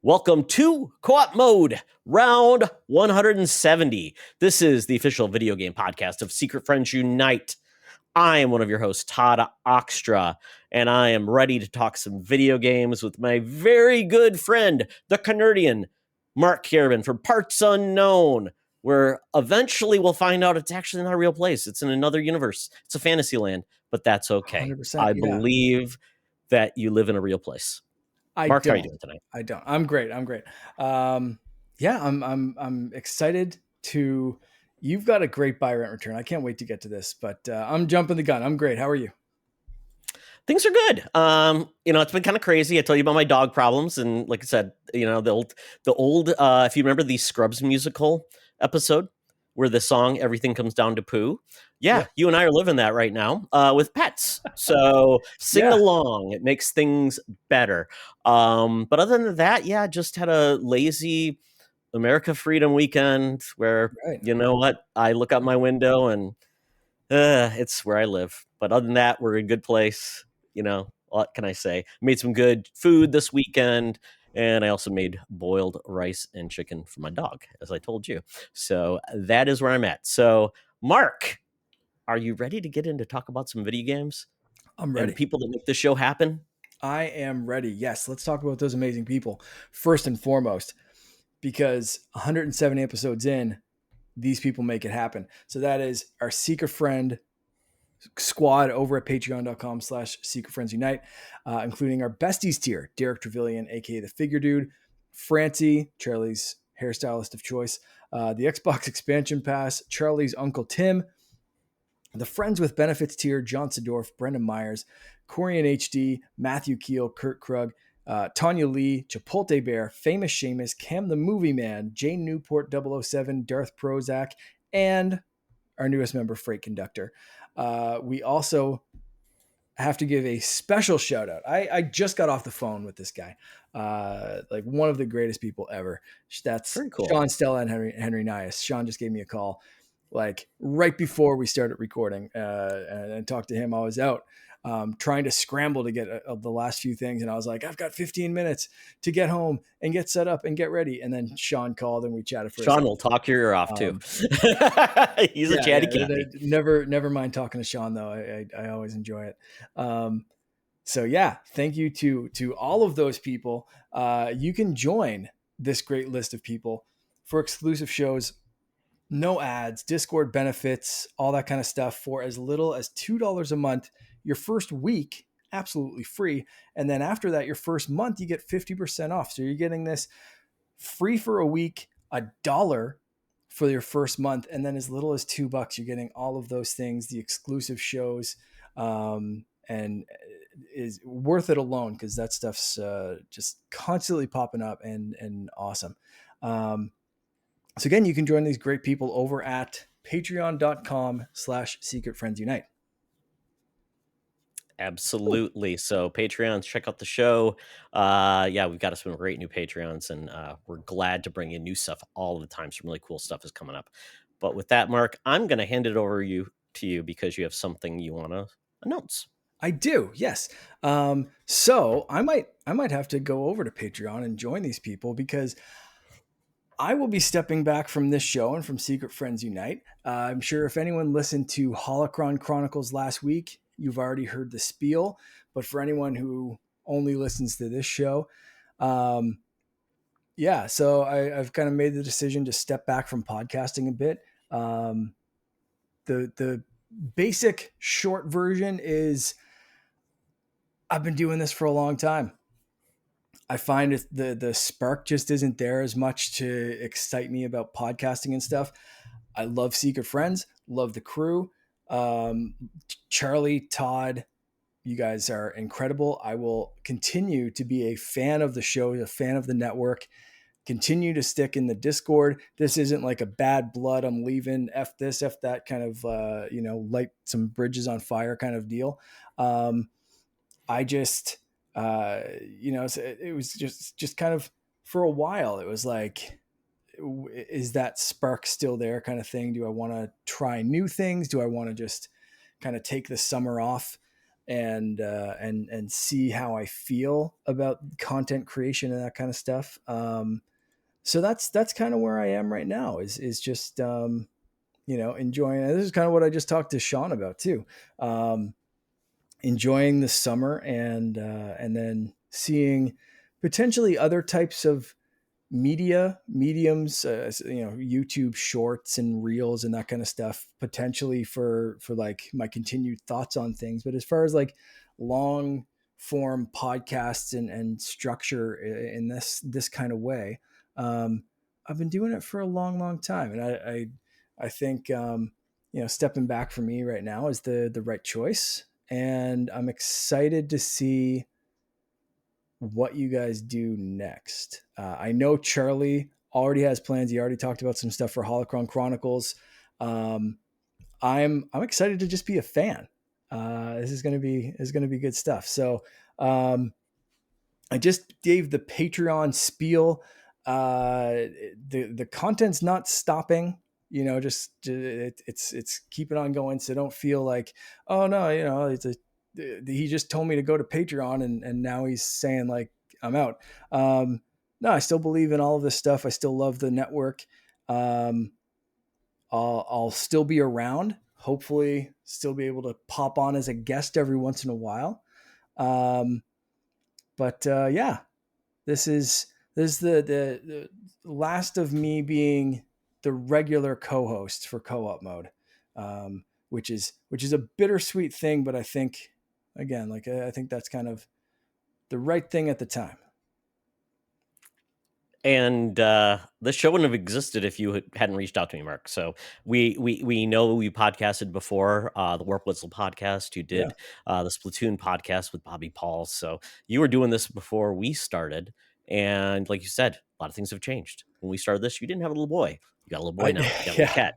Welcome to Co-op Mode, round 170. This is the official video game podcast of Secret Friends Unite. I am one of your hosts, Todd Oxtra, and I am ready to talk some video games with my very good friend, the Canardian, Mark Kierman from Parts Unknown, where eventually we'll find out it's actually not a real place. It's in another universe. It's a fantasy land, but that's okay. 100%, I believe that you live in a real place. Mark, how are you doing tonight? I don't. I'm great. I'm excited to. You've got a great buy rent return. I can't wait to get to this, but I'm jumping the gun. I'm great. How are you? Things are good. It's been kind of crazy. I told you about my dog problems, and like I said, the old. If you remember the Scrubs musical episode where the song "Everything Comes Down to Poo," yeah. You and I are living that right now with pets. So sing along; it makes things better. But other than that, just had a lazy America Freedom weekend where you know what? I look out my window and it's where I live. But other than that, we're in a good place. What can I say? Made some good food this weekend, and I also made boiled rice and chicken for my dog, as I told you. So that is where I'm at. So, Mark, are you ready to get in to talk about some video games? I'm ready. And people that make this show happen? I am ready. Yes, let's talk about those amazing people first and foremost, because 170 episodes in, these people make it happen. So that is our Secret Friend squad over at patreon.com/secretfriendsunite, including our besties tier, Derek Trevelyan, aka the Figure Dude, Francie, Charlie's hairstylist of choice, the Xbox expansion pass, Charlie's Uncle Tim, the Friends with Benefits tier, John Sedorf, Brendan Myers, Corian HD, Matthew Keel, Kurt Krug, Tanya Lee, Chipotle Bear, Famous Seamus, Cam the Movie Man, Jane Newport 007, Darth Prozac, and our newest member, Freight Conductor. We also have to give a special shout out. I just got off the phone with this guy, like one of the greatest people ever. That's very cool. Sean Stella and Henry Nias. Sean just gave me a call like right before we started recording and talked to him. I was out trying to scramble to get the last few things. And I was like, I've got 15 minutes to get home and get set up and get ready. And then Sean called and we chatted for Sean will talk your ear off too. He's a chatty Cathy. Never mind talking to Sean though. I always enjoy it. So yeah, thank you to all of those people. You can join this great list of people for exclusive shows, no ads, Discord benefits, all that kind of stuff for as little as $2 a month. Your first week, absolutely free. And then after that, your first month, you get 50% off. So you're getting this free for a week, $1 for your first month. And then as little as $2, you're getting all of those things, the exclusive shows, and is worth it alone because that stuff's just constantly popping up and awesome. So again, you can join these great people over at patreon.com/secretfriendsunite. Absolutely. So Patreons, check out the show. We've got some great new Patreons, and we're glad to bring in new stuff all the time. Some really cool stuff is coming up. But with that, Mark, I'm going to hand it over to you because you have something you want to announce. I do, yes. So I might have to go over to Patreon and join these people because I will be stepping back from this show and from Secret Friends Unite. I'm sure if anyone listened to Holocron Chronicles last week, you've already heard the spiel. But for anyone who only listens to this show, so I've kind of made the decision to step back from podcasting a bit. The basic short version is I've been doing this for a long time. I find the spark just isn't there as much to excite me about podcasting and stuff. I love Secret Friends, love the crew. Charlie, Todd, you guys are incredible. I will continue to be a fan of the show, a fan of the network, continue to stick in the Discord. This isn't like a bad blood, I'm leaving, F this, F that kind of, light some bridges on fire kind of deal. It was just kind of for a while, it was like, is that spark still there kind of thing? Do I want to try new things? Do I want to just kind of take the summer off? and see how I feel about content creation and that kind of stuff. So that's kind of where I am right now. Is just enjoying. This is kind of what I just talked to Sean about too. Enjoying the summer and then seeing potentially other types of mediums, YouTube shorts and reels and that kind of stuff, potentially for like my continued thoughts on things. But as far as like long form podcasts and structure in this kind of way, I've been doing it for a long time, and I think stepping back for me right now is the right choice, and I'm excited to see what you guys do next. I know Charlie already has plans. He already talked about some stuff for Holocron Chronicles. Um, I'm excited to just be a fan. This is gonna be good stuff. So um, I just gave the Patreon spiel. The content's not stopping. It's keeping on going. So don't feel like, oh no, he just told me to go to Patreon and now he's saying like I'm out. No, I still believe in all of this stuff. I still love the network. Um, I'll still be around. Hopefully, still be able to pop on as a guest every once in a while. Um, but yeah, this is the last of me being the regular co-host for co-op mode, which is a bittersweet thing, but I think again, like I think that's kind of the right thing at the time. And this show wouldn't have existed if you hadn't reached out to me, Mark. So we know we podcasted before, the Warp Whistle podcast. You Yeah. did the Splatoon podcast with Bobby Paul. So you were doing this before we started, and like you said, a lot of things have changed. When we started this, you didn't have a little boy. You got a little boy I now. You got a little yeah. cat,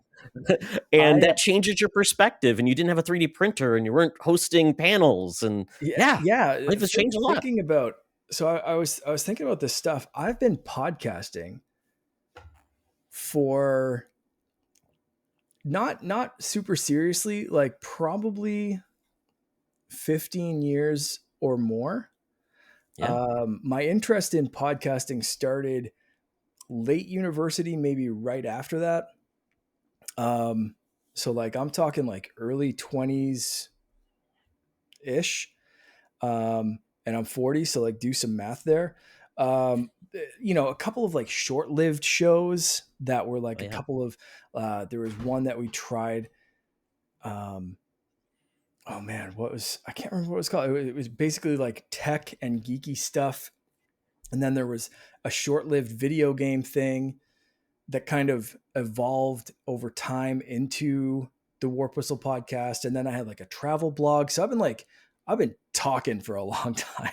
I and that changes your perspective. And you didn't have a 3D printer, and you weren't hosting panels. And yeah, yeah. life has changed a lot. Thinking about so I was thinking about this stuff. I've been podcasting for not super seriously, like probably 15 years or more. Yeah, My interest in podcasting started late university, maybe right after that. So like I'm talking like early 20s ish. And I'm 40, so like do some math there. A couple of like short-lived shows that were like oh, a yeah. couple of there was one that we tried. Um, oh man, I can't remember what it was called. It was basically like tech and geeky stuff. And then there was a short-lived video game thing that kind of evolved over time into the Warp Whistle podcast. And then I had like a travel blog. So I've been talking for a long time.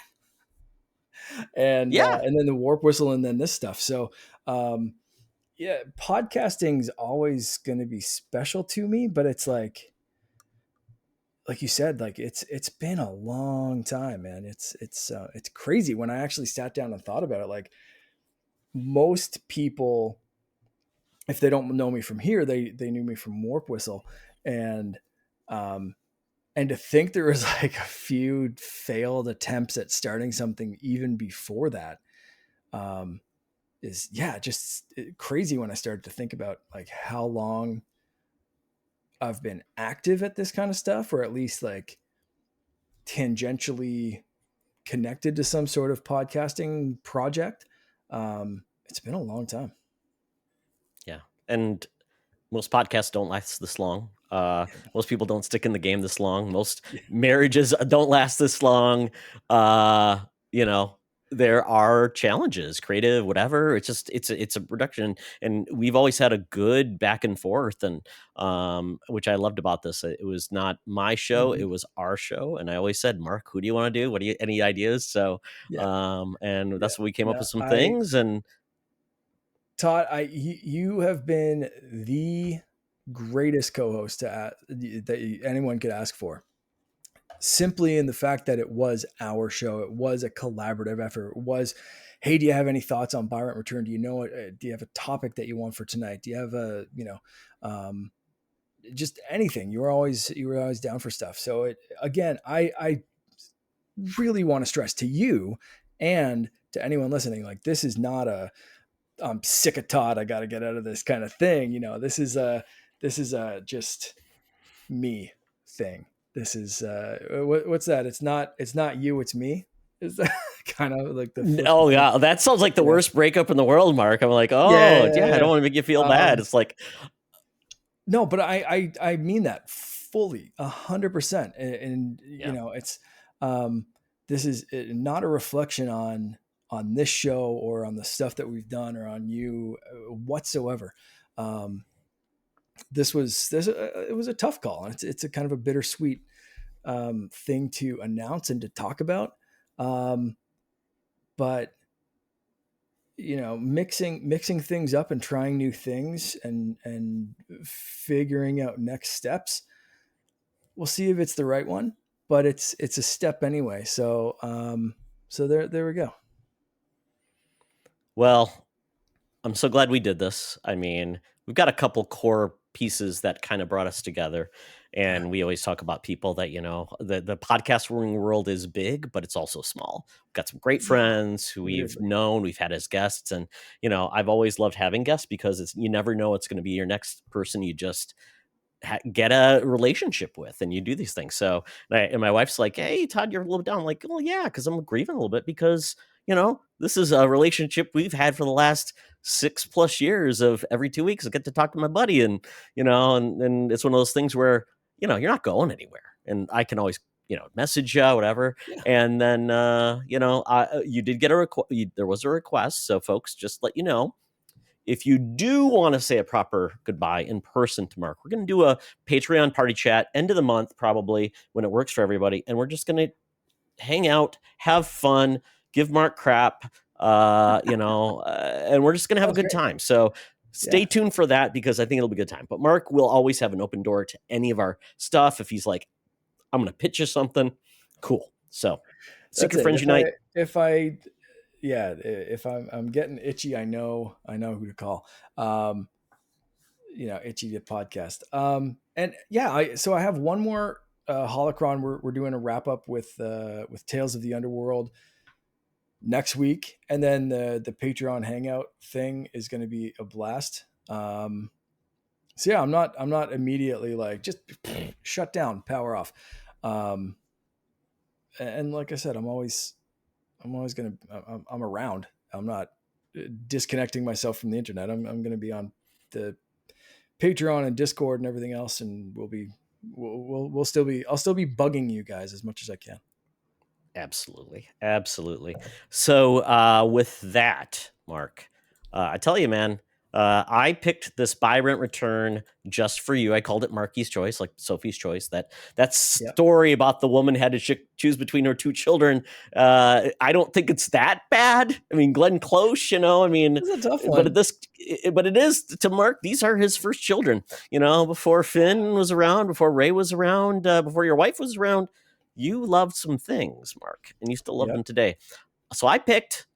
Yeah. And then the Warp Whistle and then this stuff. So yeah, podcasting's always going to be special to me, but it's like you said, like it's been a long time, man. It's crazy when I actually sat down and thought about it. Like most people, if they don't know me from here, they knew me from Warp Whistle, and um, and to think there was like a few failed attempts at starting something even before that, um, is just crazy when I started to think about like how long I've been active at this kind of stuff, or at least like tangentially connected to some sort of podcasting project. It's been a long time. Yeah. And most podcasts don't last this long. Most people don't stick in the game this long. Most Yeah. marriages don't last this long. Uh, you know, there are challenges, creative, whatever. It's a production, and we've always had a good back and forth, and which I loved about this. It was not my show; Mm-hmm. it was our show, and I always said, "Mark, who do you want to do? What do you any ideas?" So, Yeah. and Yeah. that's what we came up No, with some things, and Todd, you have been the greatest co-host that anyone could ask for. Simply in the fact that it was our show, it was a collaborative effort. It was, hey, do you have any thoughts on Byrant Return? Do you know it? Do you have a topic that you want for tonight? Do you have a just anything. You were always down for stuff. So again, I really want to stress to you and to anyone listening, like, this is not a I'm sick of Todd, I got to get out of this kind of thing. This is a just me thing. This is what's that? It's not you, it's me. Is that kind of like the flip? Oh yeah, that sounds like the worst breakup in the world, Mark. I'm like, oh yeah, I don't want to make you feel bad. It's like, no, but I mean that fully, 100%. And it's this is not a reflection on this show or on the stuff that we've done or on you whatsoever. It was a tough call, and it's a kind of a bittersweet thing to announce and to talk about. But mixing things up and trying new things and figuring out next steps. We'll see if it's the right one, but it's a step anyway. So there we go. Well, I'm so glad we did this. I mean, we've got a couple core pieces that kind of brought us together. And we always talk about people that, the podcasting world is big, but it's also small. We've got some great friends who we've known, we've had as guests. And, I've always loved having guests because you never know what's going to be your next person you just get a relationship with, and you do these things. So, and my wife's like, hey, Todd, you're a little down. I'm like, well, yeah, because I'm grieving a little bit because, this is a relationship we've had for the last 6+ years of every 2 weeks I get to talk to my buddy. And, and it's one of those things where, you're not going anywhere, and I can always, message you, whatever. Yeah. And then, you did get there was a request. So folks, just let you know, if you do want to say a proper goodbye in person to Mark, we're going to do a Patreon party chat end of the month, probably when it works for everybody. And we're just going to hang out, have fun, give Mark crap, and we're just going to have a good time. So stay tuned for that, because I think it'll be a good time. But Mark will always have an open door to any of our stuff. If he's like, I'm going to pitch you something, cool. So Secret Friends Unite. If I'm getting itchy, I know who to call. Itchy to podcast. So I have one more holocron. We're doing a wrap up with Tales of the Underworld next week, and then the Patreon hangout thing is going to be a blast. I'm not immediately like just shut down, power off. And like I said, I'm always going to, I'm around. I'm not disconnecting myself from the internet. I'm going to be on the Patreon and Discord and everything else. And I'll still be bugging you guys as much as I can. Absolutely. So with that, Mark, I tell you, man, I picked this buy, rent, return just for you. I called it Marky's Choice, like Sophie's Choice. That story about the woman had to choose between her 2 children. I don't think it's that bad. I mean, Glenn Close, it's a tough one. But it is to Mark. These are his first children. Before Finn was around, before Ray was around, before your wife was around. You loved some things, Mark, and you still love them today. So I picked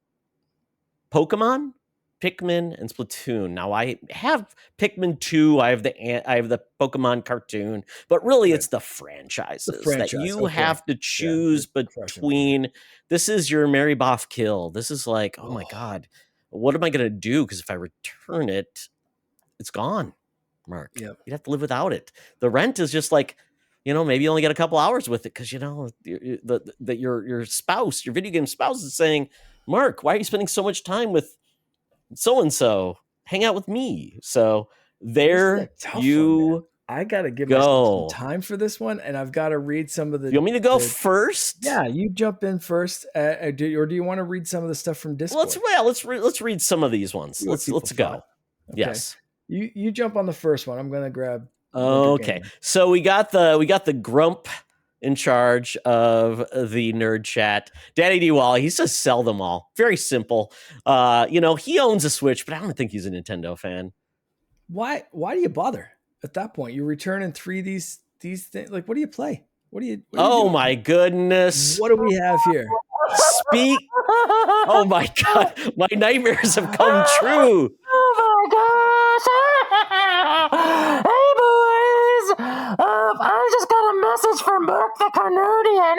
Pokemon, Pikmin, and Splatoon. Now I have Pikmin 2. I have the Pokemon cartoon, but really it's the franchises that you have to choose between. This is your Mary Boff kill. This is like, oh my God, what am I going to do? Because if I return it, it's gone, Mark. Yep. You'd have to live without it. The rent is just like, maybe you only get a couple hours with it because, that your spouse, your video game spouse is saying, Mark, why are you spending so much time with so-and-so? Hang out with me. So there you I got to give myself some time for this one, and I've got to read some of the... You want me to go first? Yeah, you jump in first. Or do you want to read some of the stuff from Discord? Let's read some of these ones. Let's go. Okay. Yes. You jump on the first one. I'm going to grab... Okay, so we got the grump in charge of the nerd chat, Daddy D. Wally. He says sell them all. Very simple. He owns a Switch, but I don't think he's a Nintendo fan. Why do you bother at that point? You return in 3 these things. Like, what do you play? What do you my goodness! What do we have here? Oh my God! My nightmares have come true. Oh my gosh! Hey boys! Mark the Canadian.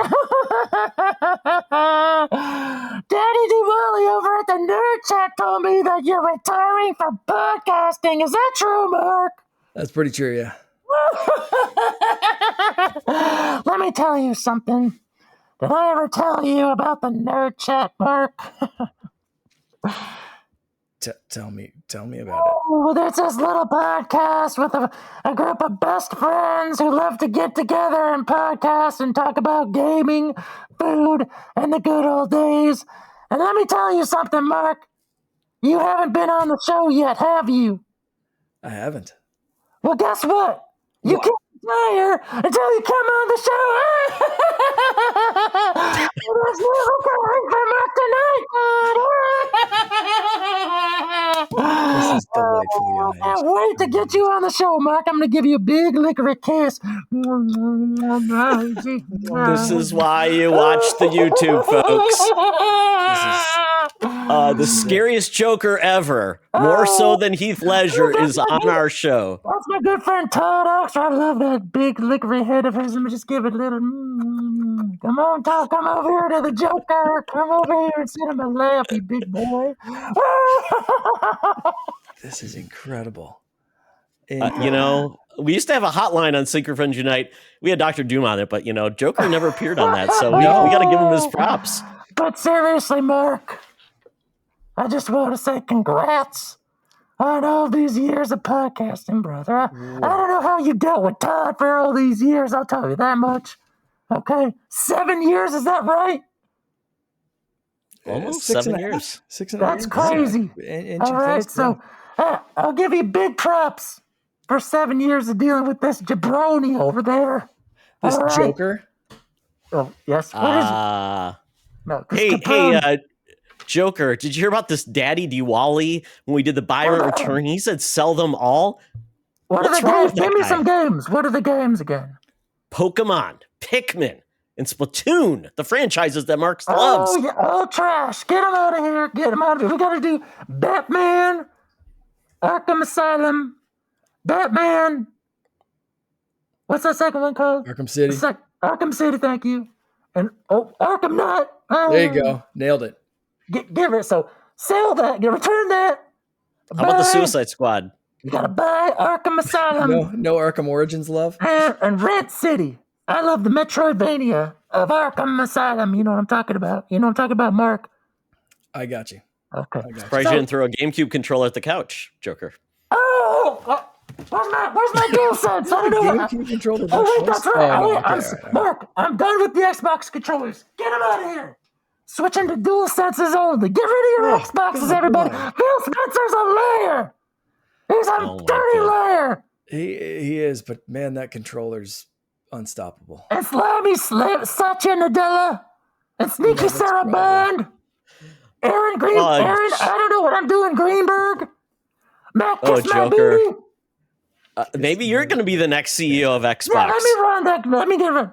Daddy Diwali over at the Nerd Chat told me that you're retiring from podcasting. Is that true, Mark? That's pretty true, yeah. Let me tell you something. Did I ever tell you about the Nerd Chat, Mark? Tell me about it. Oh, there's this little podcast with a group of best friends who love to get together and podcast and talk about gaming, food, and the good old days. And let me tell you something, Mark. You haven't been on the show yet, have you? I haven't. Well, guess what? You can't retire until you come on the show. There's no recording for Mark tonight, This is delightfully I amazing. can't wait to get you on the show, Mark. I'm going to give you a big licorice kiss. This is why you watch the YouTube, folks. The scariest Joker ever, more so than Heath Ledger, is on our show. That's my good friend Todd Oxford. I love that big licorice head of his. Let me just give it a little. Come on, Todd. Come over here to the Joker. Come over here and sit on my lap, you big boy. This is incredible. We used to have a hotline on Secret Friends Unite. We had Dr. Doom on it, but, Joker never appeared on that, so we got to give him his props. But seriously, Mark, I just want to say congrats on all these years of podcasting, brother. I don't know how you dealt with Todd for all these years, I'll tell you that much. Okay, 7 years, is that right? Almost 7 years. 6.5 That's crazy. All right, so I'll give you big props for 7 years of dealing with this jabroni over there. This All right. Joker. Oh, yes. What is it? No, this jabroni. Hey, Joker, did you hear about this Daddy Diwali when we did the buy or return? He said sell them all. What's wrong games? with that Give me guy? some games. What are the games again? Pokemon, Pikmin, and Splatoon, the franchises that Mark loves. Oh, yeah. Oh, trash. Get him out of here. Get him out of here. We got to do Batman, Arkham Asylum, Batman. What's that second one called? Arkham City. Arkham City, thank you. And, Arkham Knight. There you go. Nailed it. Give it. So, sell that. You return that. How about the Suicide Squad? You got to buy Arkham Asylum. No Arkham Origins love. And Red City. I love the Metroidvania of Arkham Asylum. You know what I'm talking about. You know what I'm talking about, Mark? I got you. Okay. Surprised you didn't throw a GameCube controller at the couch, Joker. Where's my DualSense? I don't know. GameCube controller. Oh, wait, that's right. Oh, no, okay. Mark, I'm done with the Xbox controllers. Get them out of here. Switching to DualSenses only. Get rid of your Xboxes, everybody. Phil Spencer's a liar. He's a dirty liar. He is, but man, that controller's unstoppable. And Slimy Satya Nadella. And Sneaky Sarah Bond. Aaron Green. Aaron, I don't know what I'm doing. Greenberg. Matt Kiss my Joker. baby. Maybe you're going to be the next CEO of Xbox. Yeah, let me run that. Let me get it.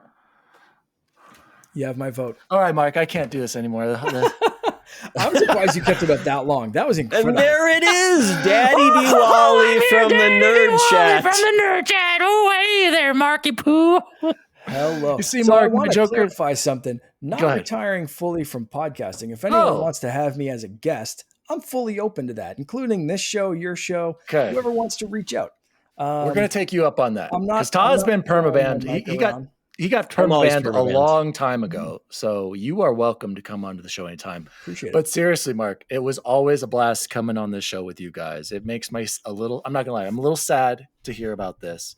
You have my vote. All right, Mark, I can't do this anymore. I'm surprised you kept it up that long. That was incredible. And there it is, Daddy Diwali from the Nerd Chat. From the Nerd Chat. Oh, hey there, Marky Poo. Hello. You see, so I Mark, want to Joker- clarify something. Not Go ahead. retiring fully from podcasting. If anyone wants to have me as a guest, I'm fully open to that, including this show, your show, Okay. whoever wants to reach out. We're going to take you up on that. I'm not- Because Todd's I'm not been permabanned. throwing my mic He got I'm always permabanned a permabanned. long time ago. So you are welcome to come onto the show anytime. Appreciate it. But seriously, Mark, it was always a blast coming on this show with you guys. It makes I'm not gonna lie, I'm a little sad to hear about this.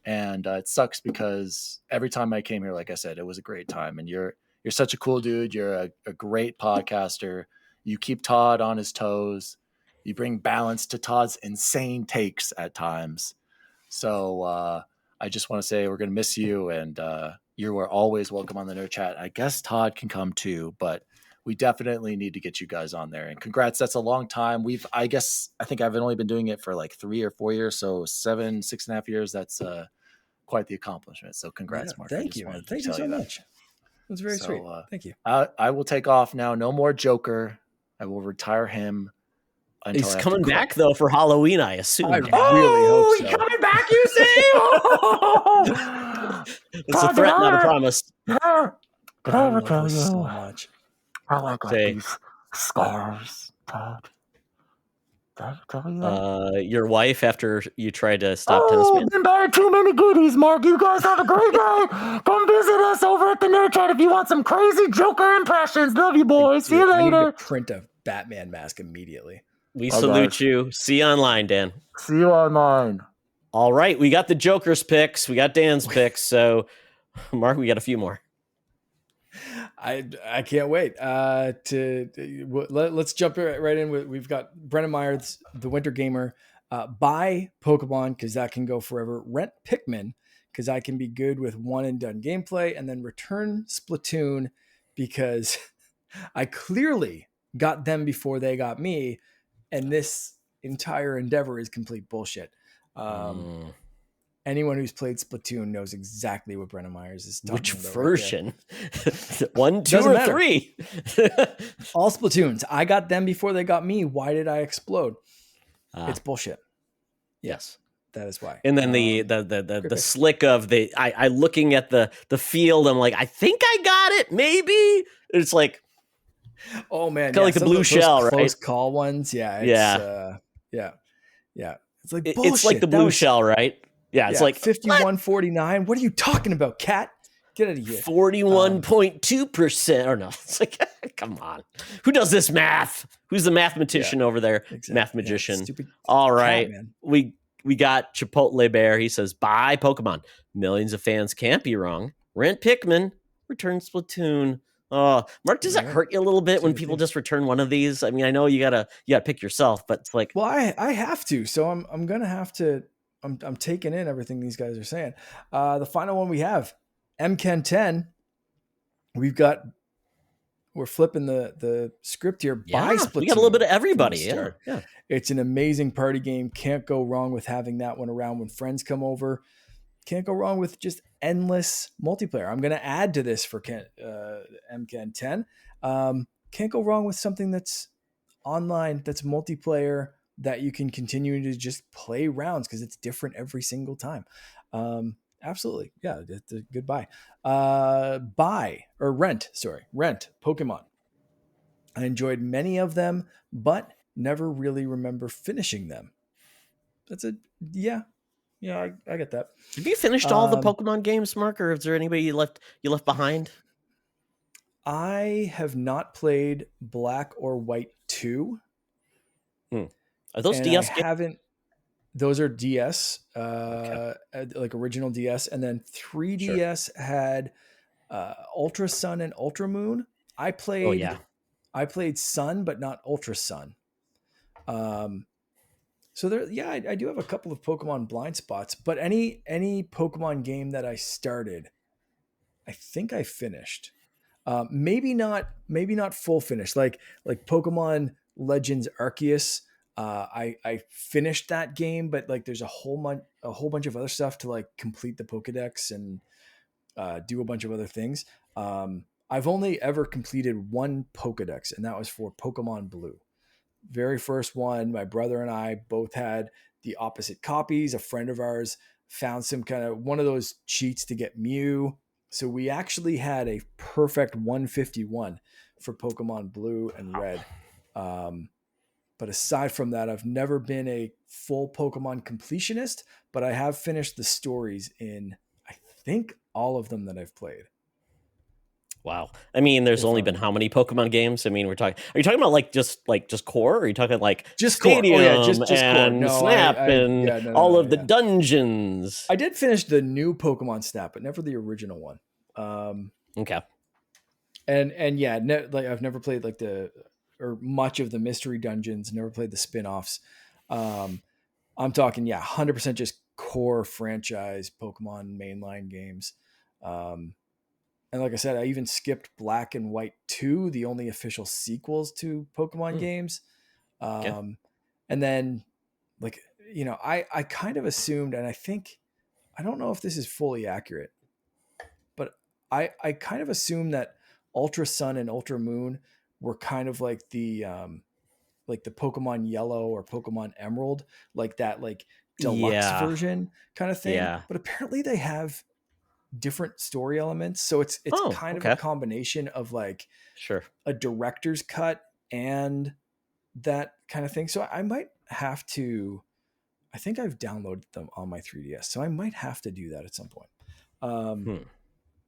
And it sucks because every time I came here, like I said, it was a great time. And you're such a cool dude. You're a great podcaster. You keep Todd on his toes. You bring balance to Todd's insane takes at times. So I just want to say we're going to miss you, and you are always welcome on the Nerd Chat. I guess Todd can come too, but we definitely need to get you guys on there. And congrats, that's a long time. I think I've only been doing it for like 3 or 4 years, so 6.5 years. That's quite the accomplishment. So congrats, Mark. Thank you, man. Thank you so much. That's very sweet. Thank you. I will take off now. No more Joker. I will retire him. He's coming back though for Halloween, I assume. I really hope so. He's coming back, you It's a threat, not a promise. Can I I ever love tell this so you? much. I like Say. these scars, Todd. Did I ever tell you that? Your wife after you tried to stop Tennis Man? Been buying too many goodies, Mark. You guys have a great day. Come visit us over at the Nerd Chat if you want some crazy Joker impressions. Love you, boys. See you I need later. to print a Batman mask immediately. We Bye, salute guys. you. See you online, Dan. See you online. All right, we got the Joker's picks. We got Dan's picks. So, Mark, we got a few more. I can't wait let's jump right in. We've got Brennan Myers, the Winter Gamer. Buy Pokemon because that can go forever. Rent Pikmin because I can be good with one and done gameplay, and then return Splatoon because I clearly got them before they got me, and this entire endeavor is complete bullshit. Anyone who's played Splatoon knows exactly what Brennan Myers is talking Which about. version? 1, 2, Doesn't or matter. 3? All Splatoons. I got them before they got me. Why did I explode? It's bullshit. Yes. That is why. And then the slick of I looking at the field, I'm like, I think I got it, maybe. It's like, oh man, kind of like the blue shell, right? Close call ones, yeah. It's like bullshit. It's like the blue shell, right? Yeah, it's like 51-49. What are you talking about, Cat? Get out of here. 41.2%. Or no, it's like, come on. Who does this math? Who's the mathematician over there? Exactly. Math magician. All right. Cat, we got Chipotle Bear. He says, buy Pokemon. Millions of fans can't be wrong. Rent Pikmin. Return Splatoon. Oh, Mark, does that hurt you a little bit when people just return one of these? I mean, I know you gotta pick yourself, but it's like, well, I have to, so I'm gonna have to. I'm taking in everything these guys are saying. The final one we have, MCAN 10. We're flipping the script here. Buy Splatoon. We got a little bit of everybody. Yeah. It's an amazing party game. Can't go wrong with having that one around when friends come over. Can't go wrong with just endless multiplayer. I'm going to add to this for MCAN 10. Can't go wrong with something that's online, that's multiplayer, that you can continue to just play rounds because it's different every single time. Absolutely. Yeah, it's a good buy. Rent Pokemon. I enjoyed many of them, but never really remember finishing them. I get that. Have you finished all the Pokemon games, Mark, or is there anybody you left behind? I have not played Black or White 2. Are those DS games? I haven't. Those are DS, like original DS, and then 3DS had Ultra Sun and Ultra Moon. I played Sun, but not Ultra Sun. So there, I do have a couple of Pokemon blind spots, but any Pokemon game that I started, I think I finished. Maybe not full finish. Like Pokemon Legends Arceus. I finished that game, but like there's a whole bunch of other stuff to like complete the Pokedex and do a bunch of other things. I've only ever completed one Pokedex, and that was for Pokemon Blue. Very first one, my brother and I both had the opposite copies. A friend of ours found some kind of one of those cheats to get Mew. So we actually had a perfect 151 for Pokemon Blue and Red. But aside from that, I've never been a full Pokemon completionist, but I have finished the stories in, I think, all of them that I've played. Wow. I mean, there's only been how many Pokemon games? I mean, are you talking about like just core, or are you talking like just Stadium just and core. No, Snap and all of the dungeons? I did finish the new Pokemon Snap, but never the original one. Okay. And I've never played like or much of the mystery dungeons, never played the spin-offs. I'm talking, 100% just core franchise Pokemon mainline games. And like I said, I even skipped Black and White 2, the only official sequels to Pokemon games. And then I kind of assumed, and I don't know if this is fully accurate, but I kind of assumed that Ultra Sun and Ultra Moon were kind of like the Pokemon Yellow or Pokemon Emerald, like that, like deluxe version kind of thing. Yeah. But apparently they have different story elements. So it's kind of a combination of like a director's cut and that kind of thing. So I might have to, I think I've downloaded them on my 3DS, so I might have to do that at some point.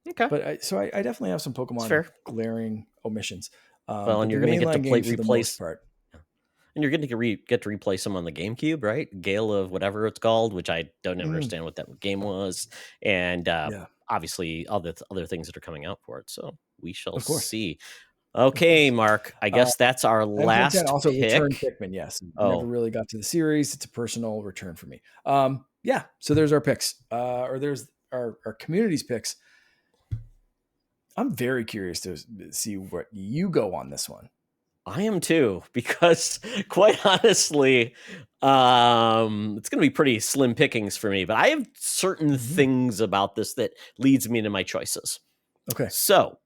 Okay. But I definitely have some Pokemon glaring omissions. And you're going to get to replace part. And you're going to get to replay some on the GameCube, right? Gale of whatever it's called, which I don't ever understand what that game was. And obviously other things that are coming out for it. So we shall see. Okay, Mark, I guess that's our last pick. Also, return Pikmin, yes. Never really got to the series. It's a personal return for me. So there's our picks. Or there's our community's picks. I'm very curious to see what you go on this one. I am too, because quite honestly, it's going to be pretty slim pickings for me, but I have certain things about this that leads me to my choices. Okay. So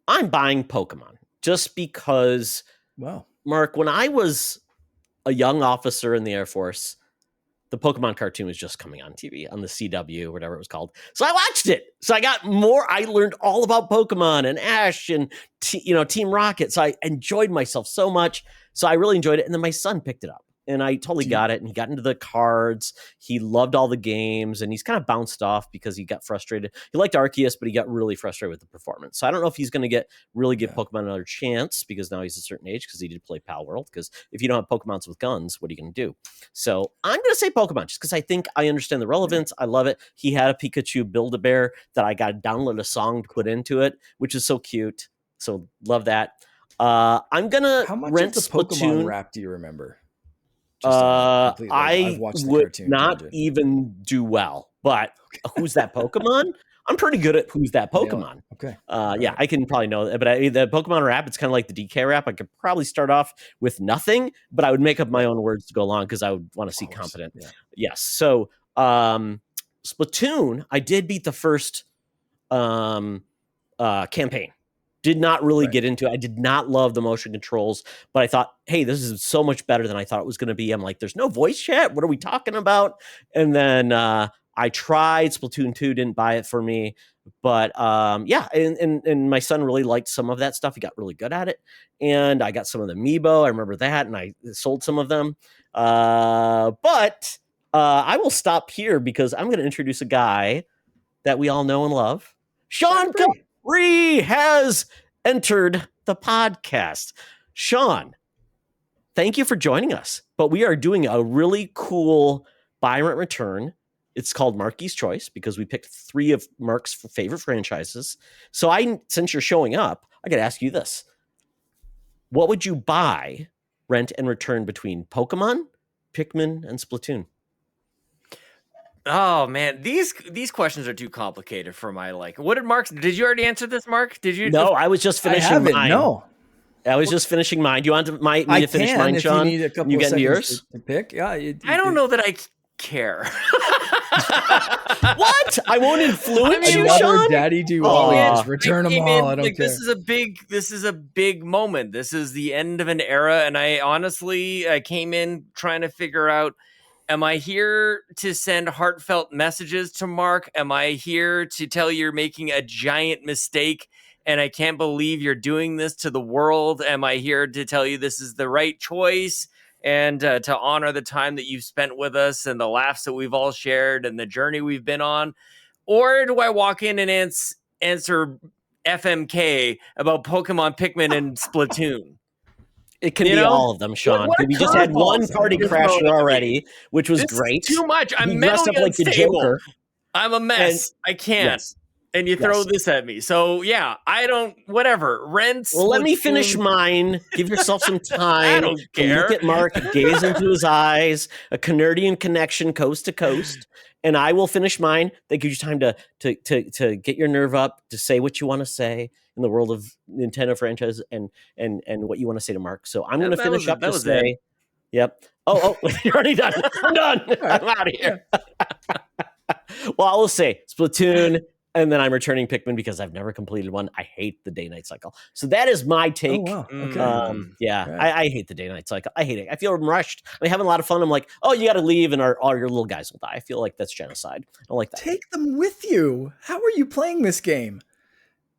I'm buying Pokemon just because, Mark, when I was a young officer in the Air Force, the Pokemon cartoon was just coming on TV, on the CW, whatever it was called. So I watched it. So I got I learned all about Pokemon and Ash and, Team Rocket. So I enjoyed myself so much. So I really enjoyed it. And then my son picked it up. And I totally got it. And he got into the cards. He loved all the games. And he's kind of bounced off because he got frustrated. He liked Arceus, but he got really frustrated with the performance. So I don't know if he's going to give Pokemon another chance, because now he's a certain age, because he did play Pal World. Because if you don't have Pokemons with guns, what are you going to do? So I'm going to say Pokemon, just because I think I understand the relevance. I love it. He had a Pikachu Build-A-Bear that I got to download a song to put into it, which is so cute. So love that. I'm going to rent of the Pokemon rap do you remember? I would not even do well, but who's that Pokemon? I'm pretty good at who's that Pokemon. Okay. I can probably know that, but the Pokemon rap, it's kind of like the DK rap. I could probably start off with nothing, but I would make up my own words to go along, because I would want to see confident. Yeah. Yes. So, Splatoon, I did beat the first campaign. Did not really get into it. I did not love the motion controls, but I thought, hey, this is so much better than I thought it was going to be. I'm like, there's no voice chat. What are we talking about? And then I tried Splatoon 2, didn't buy it for me. But and my son really liked some of that stuff. He got really good at it. And I got some of the Amiibo. I remember that. And I sold some of them. But I will stop here, because I'm going to introduce a guy that we all know and love. Sean Capri has entered the podcast. Sean, thank you for joining us. But we are doing a really cool buy rent return. It's called Marky's Choice, because we picked 3 of Mark's favorite franchises. So since you're showing up, I got to ask you this. What would you buy, rent, and return between Pokemon, Pikmin, and Splatoon? Oh man, these questions are too complicated for my liking. What did you already answer this, Mark? Did you? No, I was just finishing mine. No. I was just finishing mine. Do you want me to finish mine, Sean? You need a couple you of get yours to pick. Yeah, I don't know that I care. What? I won't influence you, Sean. Daddy do always return them all. I don't care. This is a big moment. This is the end of an era, and I came in trying to figure out, am I here to send heartfelt messages to Mark? Am I here to tell you're making a giant mistake and I can't believe you're doing this to the world? Am I here to tell you this is the right choice and to honor the time that you've spent with us and the laughs that we've all shared and the journey we've been on? Or do I walk in and answer FMK about Pokemon, Pikmin, and Splatoon? It can be all of them, Sean. We just had one party crasher already, which was great. Too much. I'm mentally unstable. I'm a mess. I can't. Yes. And you throw this at me. So yeah, I don't. Whatever. Rents. Well, let me finish mine. Give yourself some time. I don't care. Look at Mark, gaze into his eyes. A Canardian connection, coast to coast. And I will finish mine. That gives you time to get your nerve up, to say what you want to say in the world of Nintendo franchise and what you want to say to Mark. So I'm going to finish up to say, yep. Oh, you're already done. I'm done. I'm out of here. Well, I will say Splatoon, And then I'm returning Pikmin because I've never completed one. I hate the day-night cycle. So that is my take. Oh wow. Okay. Yeah, Right. I hate the day-night cycle. I hate it. I feel rushed. I'm having a lot of fun. I'm like, oh, you got to leave, and all your little guys will die. I feel like that's genocide. I don't like that. Take them with you. How are you playing this game?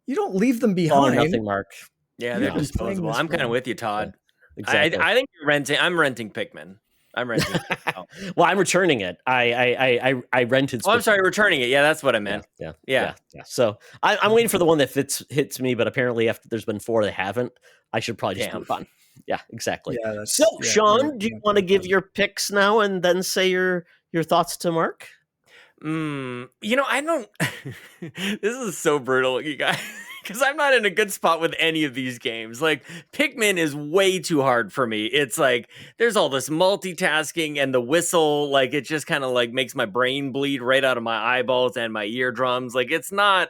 You don't leave them All or behind. nothing, Mark. Yeah, You've they're been playing disposable. this I'm kind of game. with you, Todd. Exactly. I think you're renting. I'm renting Pikmin. I'm renting. Oh. Well, I'm returning it. I rented. Oh, I'm sorry, returning it. Yeah, that's what I meant. Yeah. So I'm waiting for the one that hits me, but apparently after there's been 4 that haven't, I should probably just move on. Yeah, exactly. Yeah, so, Sean, do you want to give your picks now and then say your thoughts to Mark? You know, I don't. This is so brutal, you guys, because I'm not in a good spot with any of these games. Like, Pikmin is way too hard for me. It's like there's all this multitasking and the whistle. Like, it just kind of like makes my brain bleed right out of my eyeballs and my eardrums. Like, it's not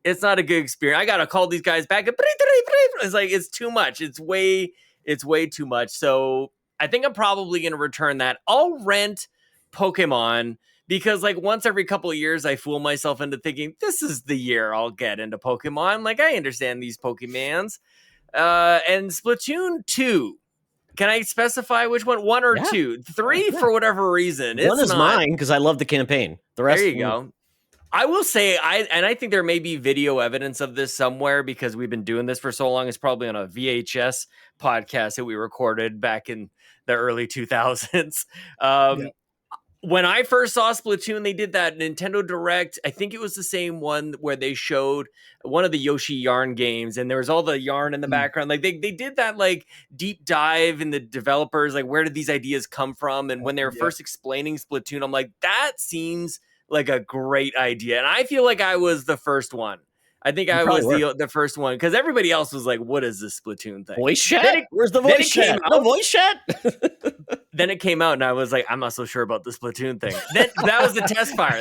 a good experience. I gotta call these guys back. It's like it's too much. It's way too much. So I think I'm probably gonna return that. I'll rent Pokemon. Because like once every couple of years, I fool myself into thinking this is the year I'll get into Pokemon. Like I understand these Pokemans. And Splatoon 2. Can I specify which one? 1 or 2? 3 for whatever reason. One is mine because I love the campaign. The rest. There you go. I will say, I think there may be video evidence of this somewhere because we've been doing this for so long. It's probably on a VHS podcast that we recorded back in the early 2000s. When I first saw Splatoon, they did that Nintendo Direct. I think it was the same one where they showed one of the Yoshi Yarn games, and there was all the yarn in the background. Like they did that like deep dive in the developers, like where did these ideas come from? And when they were first explaining Splatoon, I'm like, that seems like a great idea. And I feel like I was the first one. I think I was the first one because everybody else was like, "What is this Splatoon thing?" Voice chat? Where's the voice chat? No voice chat. Then it came out, and I was like, "I'm not so sure about the Splatoon thing." Then that was the test fire.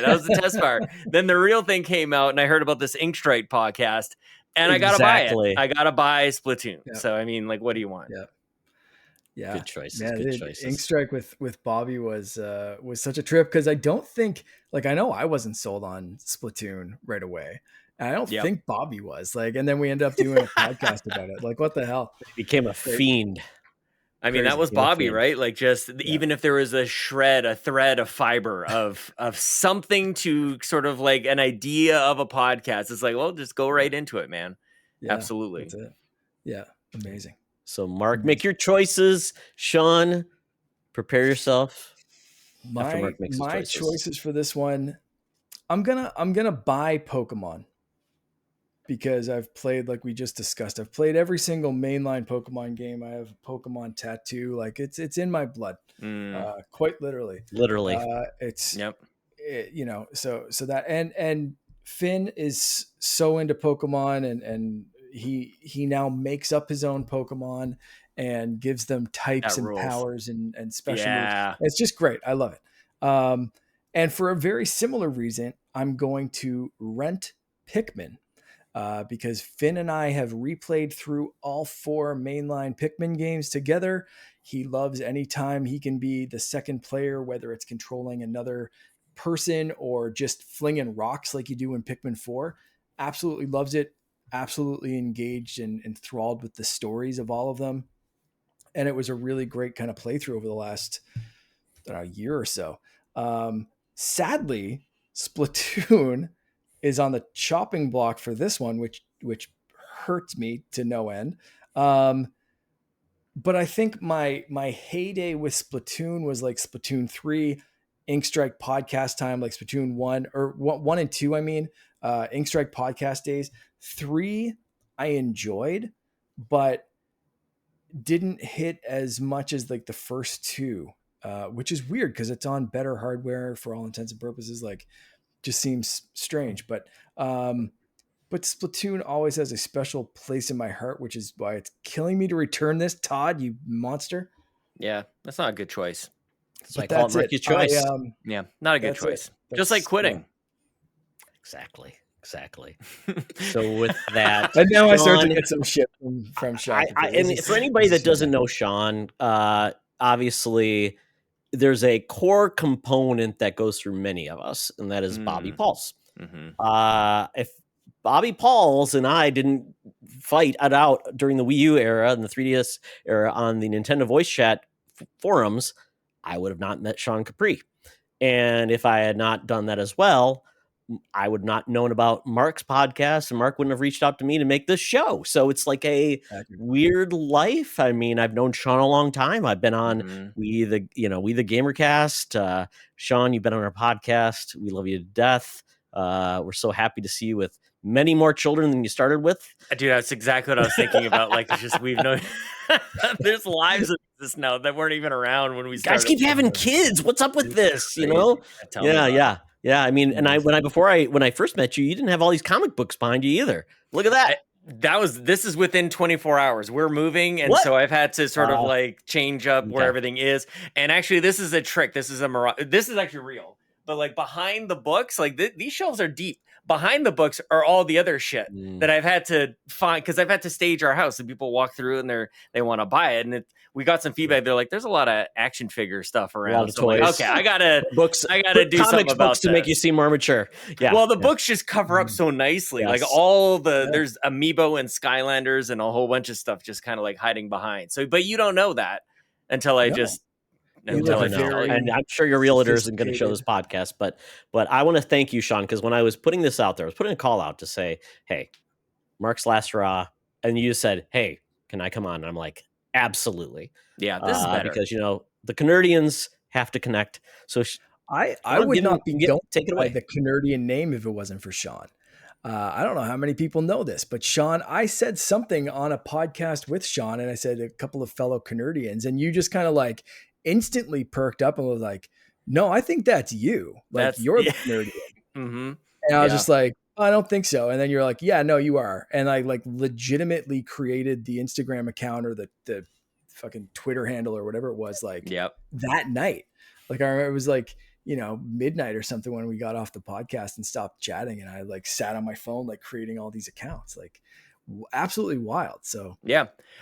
Then the real thing came out, and I heard about this Inkstrike podcast, and I gotta buy it. I gotta buy Splatoon. Yep. So I mean, like, what do you want? Yeah. Good choices. Man, good choices. Inkstrike with Bobby was such a trip because I don't think I know I wasn't sold on Splatoon right away. And I don't think Bobby was and then we ended up doing a podcast about it. Like, what the hell? He became a fiend. I mean, that was Bobby, right? Like, just even if there was a thread, a fiber of something to sort of like an idea of a podcast, it's like, well, just go right into it, man. Yeah, absolutely. That's it. Yeah, amazing. So, Mark, make your choices. Sean, prepare yourself. My choices for this one, I'm gonna buy Pokemon. Because I've played, like we just discussed, I've played every single mainline Pokemon game. I have a Pokemon tattoo. Like it's in my blood, quite literally. Literally, it's so that and Finn is so into Pokemon, and he now makes up his own Pokemon and gives them types and powers and special moves. It's just great. I love it. And for a very similar reason, I'm going to rent Pikmin. Because Finn and I have replayed through all 4 mainline Pikmin games together. He loves anytime he can be the second player, whether it's controlling another person or just flinging rocks like you do in Pikmin 4. Absolutely loves it. Absolutely engaged and enthralled with the stories of all of them. And it was a really great kind of playthrough over the last year or so. Sadly, Splatoon is on the chopping block for this one, which hurts me to no end. But I think my heyday with Splatoon was like Splatoon 3, Inkstrike podcast time, like Splatoon 1 or 1 and 2. I mean, Inkstrike podcast days. 3 I enjoyed, but didn't hit as much as like the first 2, which is weird because it's on better hardware for all intents and purposes. Like, just seems strange, but Splatoon always has a special place in my heart, which is why it's killing me to return this. Todd, you monster. Yeah, that's not a good choice. So I call it Marky's choice. Not a good choice. Just like quitting. Exactly. So with that, and now Sean, I start to get some shit from Sean. And for anybody that doesn't know Sean, obviously there's a core component that goes through many of us, and that is Bobby Pulse. If Bobby Pauls and I didn't fight it out during the Wii U era and the 3DS era on the Nintendo voice chat forums, I would have not met Sean Capri. And if I had not done that as well, I would not known about Mark's podcast, and Mark wouldn't have reached out to me to make this show. So it's like a weird life. I mean, I've known Sean a long time. I've been on We the Gamercast. Sean, you've been on our podcast. We love you to death. We're so happy to see you with many more children than you started with. Dude, that's exactly what I was thinking about. Like, it's just we've known there's lives of this now that weren't even around when we started. Guys keep having kids. What's up with this? You know? Yeah. I mean, and when I first met you, you didn't have all these comic books behind you either. Look at that. This is within 24 hours. We're moving, and so I've had to sort of like change up where everything is. And actually, this is a trick. This is actually real. But like behind the books, like these shelves are deep. Behind the books are all the other shit that I've had to find because I've had to stage our house and people walk through and they want to buy it. And we got some feedback. They're like, "There's a lot of action figure stuff around." A lot of so toys. Like, okay, I gotta do something about books to make you seem more mature. Yeah. Well, the books just cover up so nicely. Like all there's Amiibo and Skylanders and a whole bunch of stuff just kind of like hiding behind. So, but you don't know that until I just. And I'm sure your realtor isn't going to show this podcast, but I want to thank you, Sean, because when I was putting this out there, I was putting a call out to say, "Hey, Mark's Last Hurrah," and you said, "Hey, can I come on?" And I'm like, "Absolutely." Yeah, this is better because the Canardians have to connect. So I would not be take it away the Canardian name if it wasn't for Sean. I don't know how many people know this, but Sean, I said something on a podcast with Sean, and I said a couple of fellow Canardians, and you just kind of like instantly perked up and was like, "No, I think that's you. Like you're the Canardian." And I was just like, "I don't think so." And then you're like, "Yeah, no, you are." And I like legitimately created the Instagram account or the fucking Twitter handle or whatever it was like that night. Like I remember it was like, midnight or something when we got off the podcast and stopped chatting. And I like sat on my phone, like creating all these accounts, like absolutely wild. So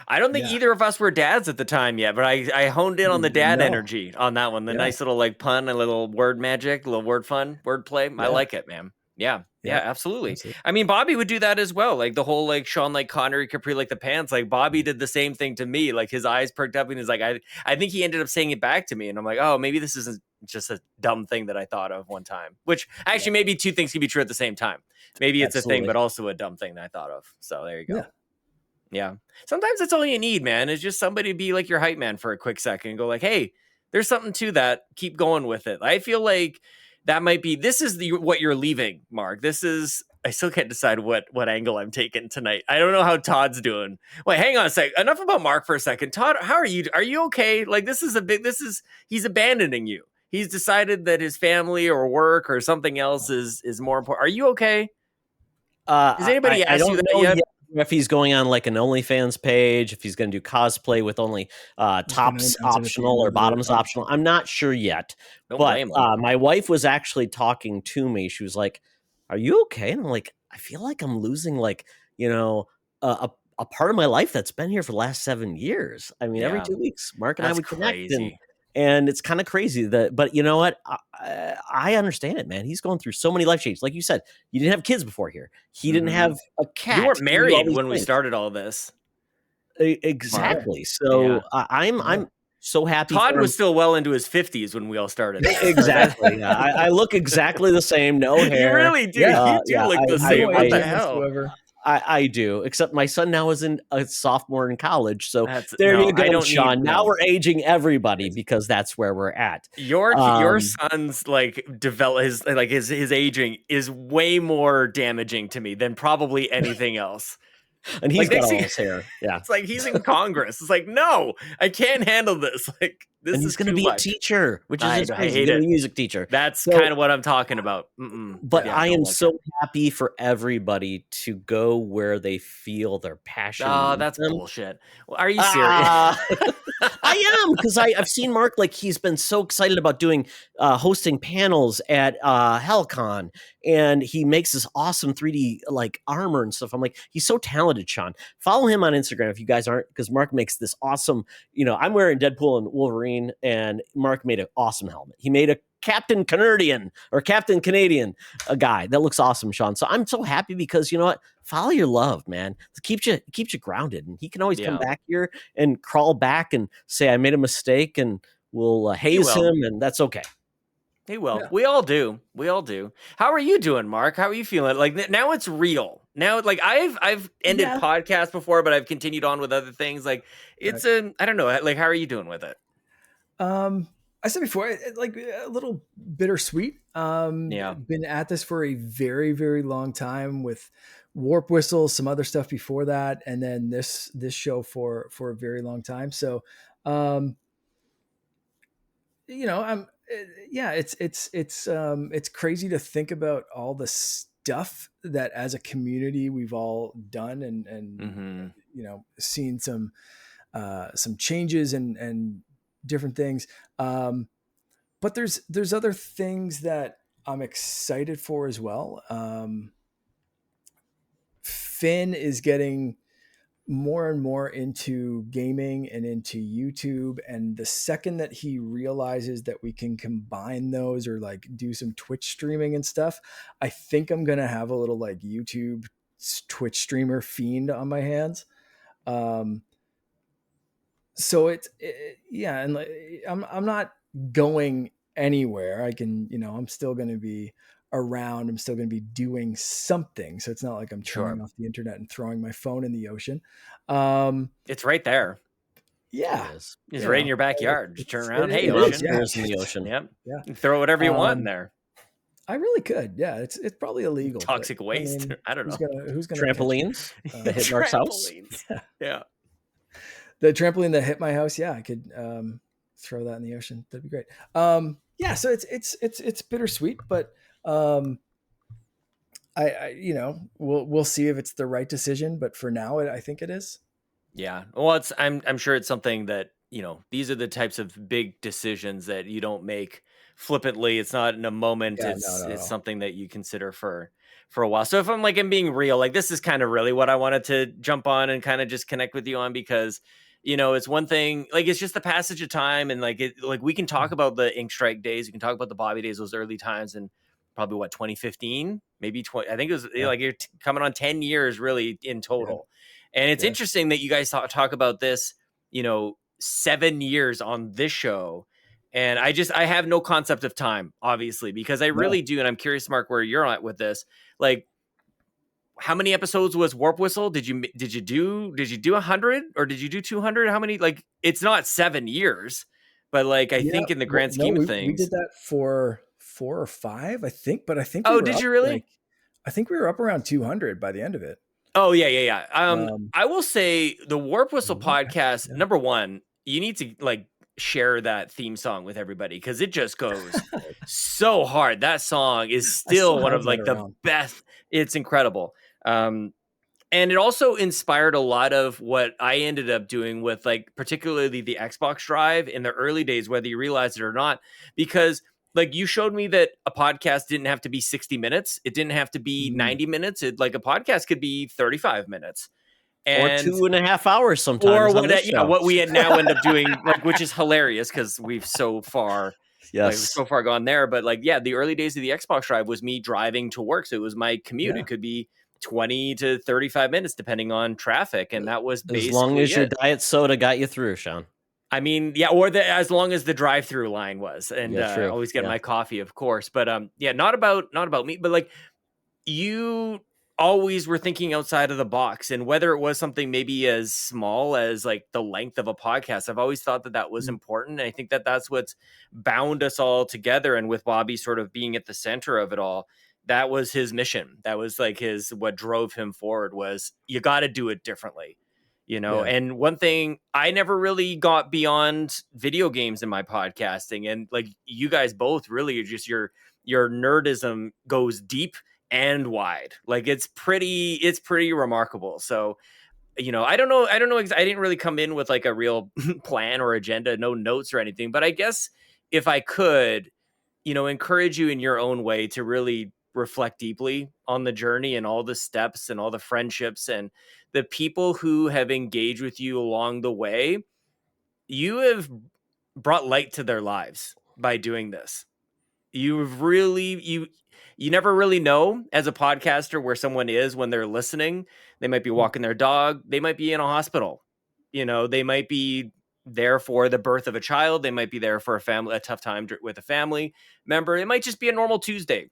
I don't think either of us were dads at the time yet, but I honed in on the dad energy on that one. The nice little like pun, a little word magic, a little word fun, word play. I like it, man. Yeah, absolutely. I mean, Bobby would do that as well. Like the whole like Sean, like Connery, Capri, like the pants. Like Bobby did the same thing to me. Like his eyes perked up and he's like, I think he ended up saying it back to me. And I'm like, oh, maybe this isn't just a dumb thing that I thought of one time. Which actually maybe two things can be true at the same time. Maybe it's a thing, but also a dumb thing that I thought of. So there you go. Yeah. Sometimes that's all you need, man. Is just somebody to be like your hype man for a quick second and go like, hey, there's something to that. Keep going with it. I feel like that might be, this is what you're leaving, Mark. This is, I still can't decide what angle I'm taking tonight. I don't know how Todd's doing. Wait, hang on a sec. Enough about Mark for a second. Todd, how are you? Are you okay? Like he's abandoning you. He's decided that his family or work or something else is more important. Are you okay? Has anybody asked you that yet? If he's going on like an OnlyFans page, if he's going to do cosplay with only tops optional or bottoms optional, I'm not sure yet. But my wife was actually talking to me. She was like, "Are you okay?" And I'm like, "I feel like I'm losing like a part of my life that's been here for the last 7 years. I mean, every 2 weeks, Mark and I would connect, and it's kind of crazy that. But you know what? I understand it, man. He's going through so many life changes. Like you said, you didn't have kids before here. He didn't have a cat. You weren't married when we started all this. Exactly. So I'm so happy. Todd was still well into his 50s when we all started. Exactly. I look exactly the same. No hair. You really do. You do look the same. What the hell? I do, except my son now is a sophomore in college. So you go, Sean. Now we're aging everybody because that's where we're at. Your son's like his aging is way more damaging to me than probably anything else. And he's got all his hair. Yeah, it's like he's in Congress. It's like, no, I can't handle this. Like this and he's going to be a teacher, which is I hate it. A music teacher. That's kind of what I'm talking about. But I am so happy for everybody to go where they feel their passion. Oh, that's bullshit. Well, are you serious? I am, because I've seen Mark, like he's been so excited about doing hosting panels at HellCon, and he makes this awesome 3D like armor and stuff. I'm like, he's so talented, Sean. Follow him on Instagram if you guys aren't, because Mark makes this awesome. I'm wearing Deadpool and Wolverine, and Mark made an awesome helmet. He made Captain Canadian or Captain Canadian guy. That looks awesome, Sean. So I'm so happy because you know what? Follow your love, man. It keeps you grounded, and he can always come back here and crawl back and say I made a mistake, and we'll haze him, and that's okay. He will. Yeah. We all do. How are you doing, Mark? How are you feeling? Like now it's real. Now, like I've ended podcasts before, but I've continued on with other things. Like it's I don't know. Like how are you doing with it? I said before, like a little bittersweet. Been at this for a very, very long time with Warp Whistle, some other stuff before that, and then this show for a very long time. So, it's crazy to think about all the stuff that as a community we've all done and seen some changes and different things. But there's other things that I'm excited for as well. Finn is getting more and more into gaming and into YouTube. And the second that he realizes that we can combine those or like do some Twitch streaming and stuff, I think I'm going to have a little like YouTube Twitch streamer fiend on my hands. So and like, I'm not going anywhere. I can, I'm still going to be around. I'm still going to be doing something. So it's not like I'm turning off the internet and throwing my phone in the ocean. It's right there. Yeah. It's right in your backyard. Just turn around. Hey, ocean. In the ocean. Yep. Yeah. You throw whatever you want in there. I really could. Yeah. It's probably illegal. Toxic waste. I don't know. Who's gonna trampolines that hit Mark's house? Yeah. The trampoline that hit my house. Yeah. I could, throw that in the ocean. That'd be great. So it's bittersweet, but, we'll see if it's the right decision, but for now, I think it is. Yeah. Well, I'm sure it's something that, these are the types of big decisions that you don't make flippantly. It's not in a moment. Yeah, it's something that you consider for a while. So if I'm being real, like this is kind of really what I wanted to jump on and kind of just connect with you on, because it's one thing, like it's just the passage of time, and like we can talk about the Ink Strike days, we can talk about the Bobby days, those early times, and probably 2015, maybe 20. I think it was like you're coming on 10 years really in total. Yeah. And it's interesting that you guys talk about this, 7 years on this show. And I have no concept of time, obviously, because I really do. And I'm curious, Mark, where you're at with this. Like, how many episodes was Warp Whistle? Did you do 100 or did you do 200? How many? Like, it's not 7 years, but like I think in the grand scheme of things, we did that for 4 or 5, I think. But I think. Oh, did you really? I think we were up around 200 by the end of it. Oh yeah. I will say the Warp Whistle podcast. Number one, you need to share that theme song with everybody because it just goes so hard. That song is still one of the best. It's incredible. And it also inspired a lot of what I ended up doing with particularly the Xbox Drive in the early days, whether you realize it or not, because you showed me that a podcast didn't have to be 60 minutes. It didn't have to be 90 minutes. A podcast could be 35 minutes. Or 2.5 hours sometimes. Or what we had now end up doing, which is hilarious because we've so far gone there. But the early days of the Xbox Drive was me driving to work. So it was my commute. Yeah. It could be 20 to 35 minutes depending on traffic. And that was basically as long as your diet soda got you through, Sean. I mean, or as long as the drive-through line was, and I always get my coffee, of course. But not about me, but you always were thinking outside of the box, and whether it was something maybe as small as the length of a podcast, I've always thought that was important. And I think that that's what's bound us all together. And with Bobby sort of being at the center of it all, that was his mission. That was what drove him forward was you got to do it differently. And one thing, I never really got beyond video games in my podcasting. And you guys both really are just your nerdism goes deep and wide. It's pretty remarkable. So, I don't know. I didn't really come in with a real plan or agenda, no notes or anything, but I guess if I could, encourage you in your own way to really reflect deeply on the journey and all the steps and all the friendships and the people who have engaged with you along the way. You have brought light to their lives by doing this. you've really you never really know as a podcaster where someone is when they're listening. They might be walking their dog, they might be in a hospital, they might be there for the birth of a child, they might be there for a tough time with a family member, it might just be a normal Tuesday.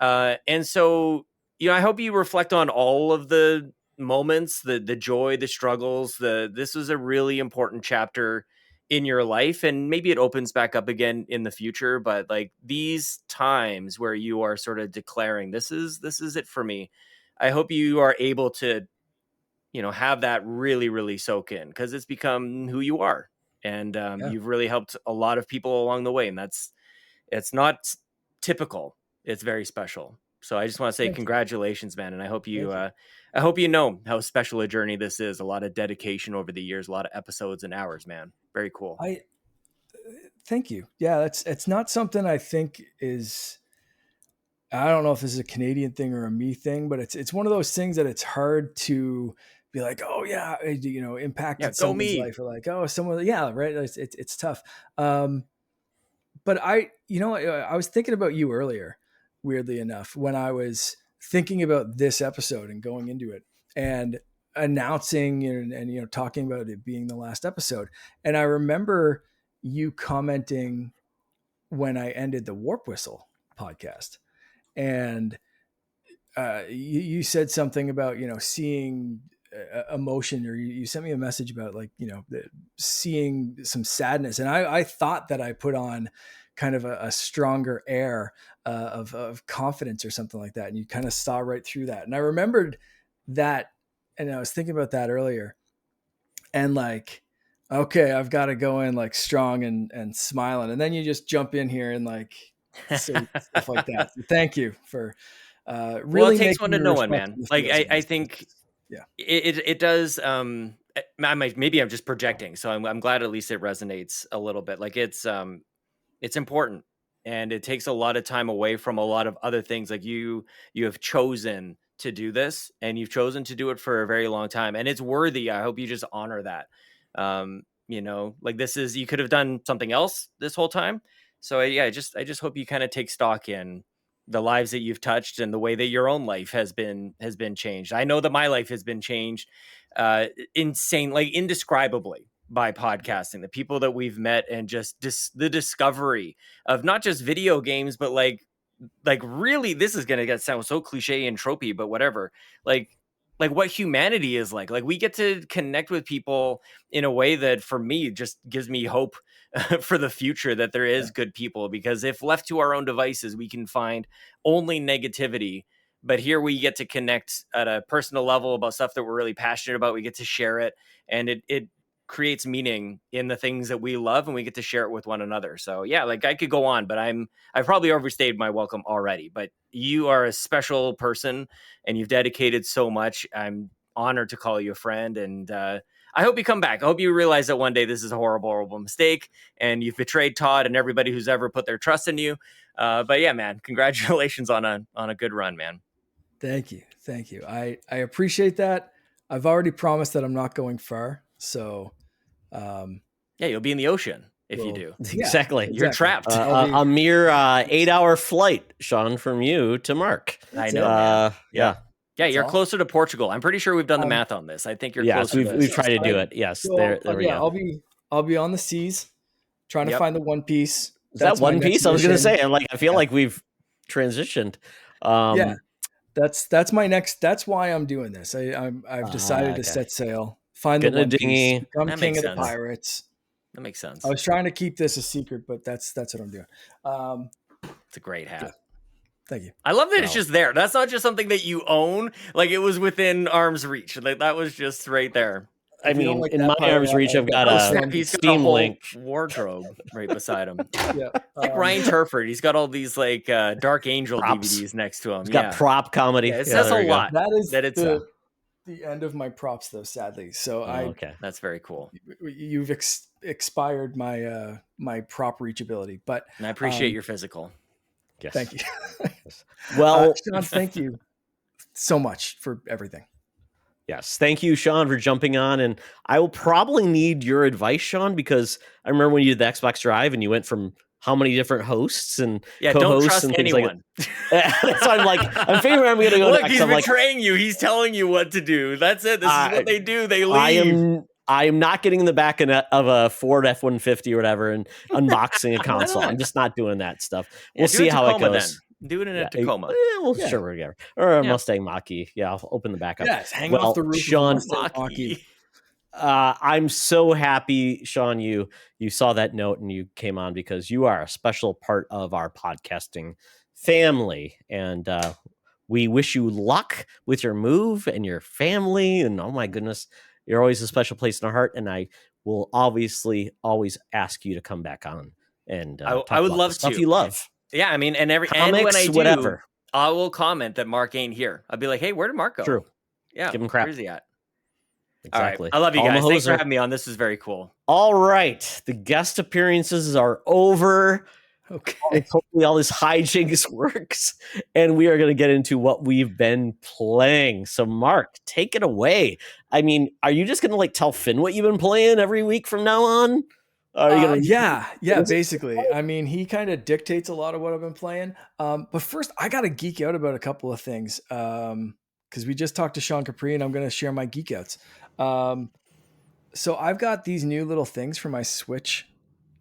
And so I hope you reflect on all of the moments, the joy, the struggles. This was a really important chapter in your life, and maybe it opens back up again in the future. But like these times where you are sort of declaring, this is it for me. I hope you are able to, have that really, really soak in, because it's become who you are, and you've really helped a lot of people along the way, and it's not typical. It's very special. So I just want to say congratulations, man. And I hope I hope you know how special a journey this is. A lot of dedication over the years, a lot of episodes and hours, man. Very cool. Thank you. Yeah, it's not something I think is, I don't know if this is a Canadian thing or a me thing, but it's one of those things that it's hard to be like, oh yeah, impacted someone's life, or like, oh, someone, yeah, right. It's tough. But I was thinking about you earlier, weirdly enough, when I was thinking about this episode and going into it and announcing and talking about it being the last episode. And I remember you commenting when I ended the Warp Whistle podcast, and you said something about seeing emotion, or you sent me a message about like seeing some sadness, and I thought that I put on kind of a stronger air of confidence or something like that, and you kind of saw right through that. And I remembered that, and I was thinking about that earlier, and like, okay, I've got to go in like strong and smiling, and then you just jump in here and like say stuff like that. So thank you for really. Well, it takes one to know one, man. Like I think yeah, it does. Maybe I'm just projecting, so I'm glad at least it resonates a little bit. Like it's important, and it takes a lot of time away from a lot of other things. Like you have chosen to do this, and you've chosen to do it for a very long time, and it's worthy. I hope you just honor that. Like this is, you could have done something else this whole time. So yeah, I just hope you kind of take stock in the lives that you've touched and the way that your own life has been changed. I know that my life has been changed indescribably by podcasting. The people that we've met, and just the discovery of not just video games, but like really, this is going to sound so cliche and tropey, but whatever. Like what humanity is like we get to connect with people in a way that for me just gives me hope for the future, that there is good people, because if left to our own devices, we can find only negativity. But here we get to connect at a personal level about stuff that we're really passionate about. We get to share it, and it creates meaning in the things that we love, and we get to share it with one another. So yeah, like I could go on, but I've probably overstayed my welcome already. But you are a special person, and you've dedicated so much. I'm honored to call you a friend, and I hope you come back. I hope you realize that one day this is a horrible, horrible mistake, and you've betrayed Todd and everybody who's ever put their trust in you. But yeah, man, congratulations on a good run, man. Thank you. I appreciate that. I've already promised that I'm not going far, so yeah, you'll be in the ocean if you do. Exactly. You're trapped. A mere 8-hour flight, Sean, from you to Mark. I know. Yeah, you're closer to Portugal. I'm pretty sure we've done the math on this. I think you're closer. We've tried to do it. Yes, so, there we go. I'll be on the seas trying to find the One Piece. Is that One Piece? I was going to say, I feel like we've transitioned. Yeah, that's my next. That's why I'm doing this. I've decided to set sail, find the One Piece, become king of the pirates. That makes sense. I was trying to keep this a secret, but that's what I'm doing. It's a great hat. Yeah. Thank you. I love that it's just there. That's not just something that you own. Like it was within arm's reach. Like that was just right there. I mean, like in my arm's reach, I've got a Steam Link wardrobe right beside him. Yeah, like Ryan Turford. He's got all these like Dark Angel props. DVDs next to him. He's got prop comedy. Yeah, it says a lot. That is the end of my props, though. Sadly, so okay, that's very cool. You've expired my my prop reachability, but and I appreciate your physical. Yes. Thank you. Well, Sean, thank you so much for everything. Yes. Thank you, Sean, for jumping on. And I will probably need your advice, Sean, because I remember when you did the Xbox Drive and you went from how many different hosts and Yeah, don't co-hosts trust and things anyone. like that. So I'm like, I'm figuring I'm going to go Look, next. he's I'm like, betraying you. He's telling you what to do. That's it. This is what they do. They leave. I am not getting in the back of a Ford F-150 or whatever and unboxing a console. not? I'm just not doing that stuff. Yeah, We'll do see a how it Tacoma goes. then. Do it in a Yeah, Tacoma. Yeah. sure, whatever. Or a Yeah. Mustang Mach-E. Yeah, I'll open the back up. Yes, hang Well, off the roof Sean, of Mustang Mach-E. Mach-E. I'm so happy, Sean, you saw that note and you came on because you are a special part of our podcasting family. And we wish you luck with your move and your family. And oh my goodness, you're always a special place in our heart. And I will obviously always ask you to come back on and I talk would about love the stuff to. you love. Yeah, I mean, and when Comics, I do, whatever. I will comment that Mark ain't here. I'll be like, hey, where did Mark go? True. Yeah, Give him crap. where's he at? Exactly. All right. I love you Call him a guys. Thanks for hoser. having me on. This was very cool. All right. The guest appearances are over. Okay. Hopefully all this hijinks works, and we are going to get into what we've been playing. So, Mark, take it away. I mean, are you just going to like tell Finn what you've been playing every week from now on? Are you going to? Yeah, basically. I mean, he kind of dictates a lot of what I've been playing. But first, I got to geek out about a couple of things because we just talked to Sean Capri, and I'm going to share my geek outs. So I've got these new little things for my Switch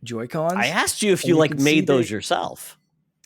Joy-Cons. I asked you if and you you like can see made those they- yourself.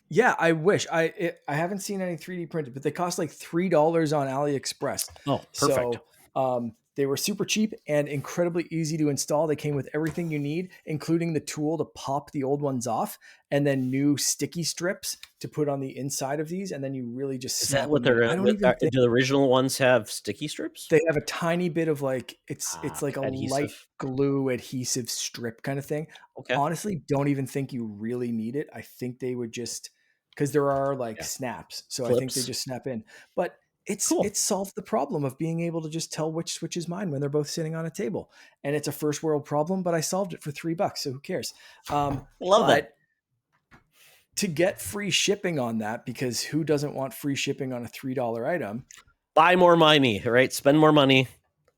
Yeah, I wish. I haven't seen any 3D printed, but they cost like $3 on AliExpress. Oh, perfect. So they were super cheap and incredibly easy to install. They came with everything you need, including the tool to pop the old ones off, and then new sticky strips to put on the inside of these. And then you really just Is snap that what them in. they're? I don't even think Do the original ones have sticky strips? they have a tiny bit of like it's like a adhesive. light glue adhesive strip kind of thing. Okay. Honestly, don't even think you really need it. I think they would just because there are like snaps, so I think they Clips. just snap in. But Cool. it's solved the problem of being able to just tell which switch is mine when they're both sitting on a table. And it's a first world problem, but I solved it for $3, so who cares? Love but that. to get free shipping on that, because who doesn't want free shipping on a $3 item? Buy more money, right? Spend more money.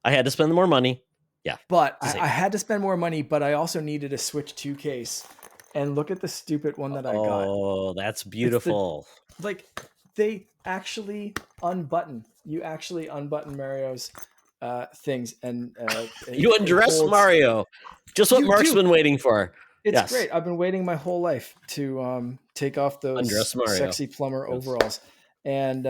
I had to spend more money. Yeah. But I had to spend more money, but I also needed a Switch 2 case. And look at the stupid one that I got. Oh, that's beautiful. Like they actually unbutton. You actually unbutton Mario's things, and You undress Mario. Just what You Mark's do. been waiting for. It's Yes. great. I've been waiting my whole life to take off those Undress Mario. sexy plumber Yes. overalls, and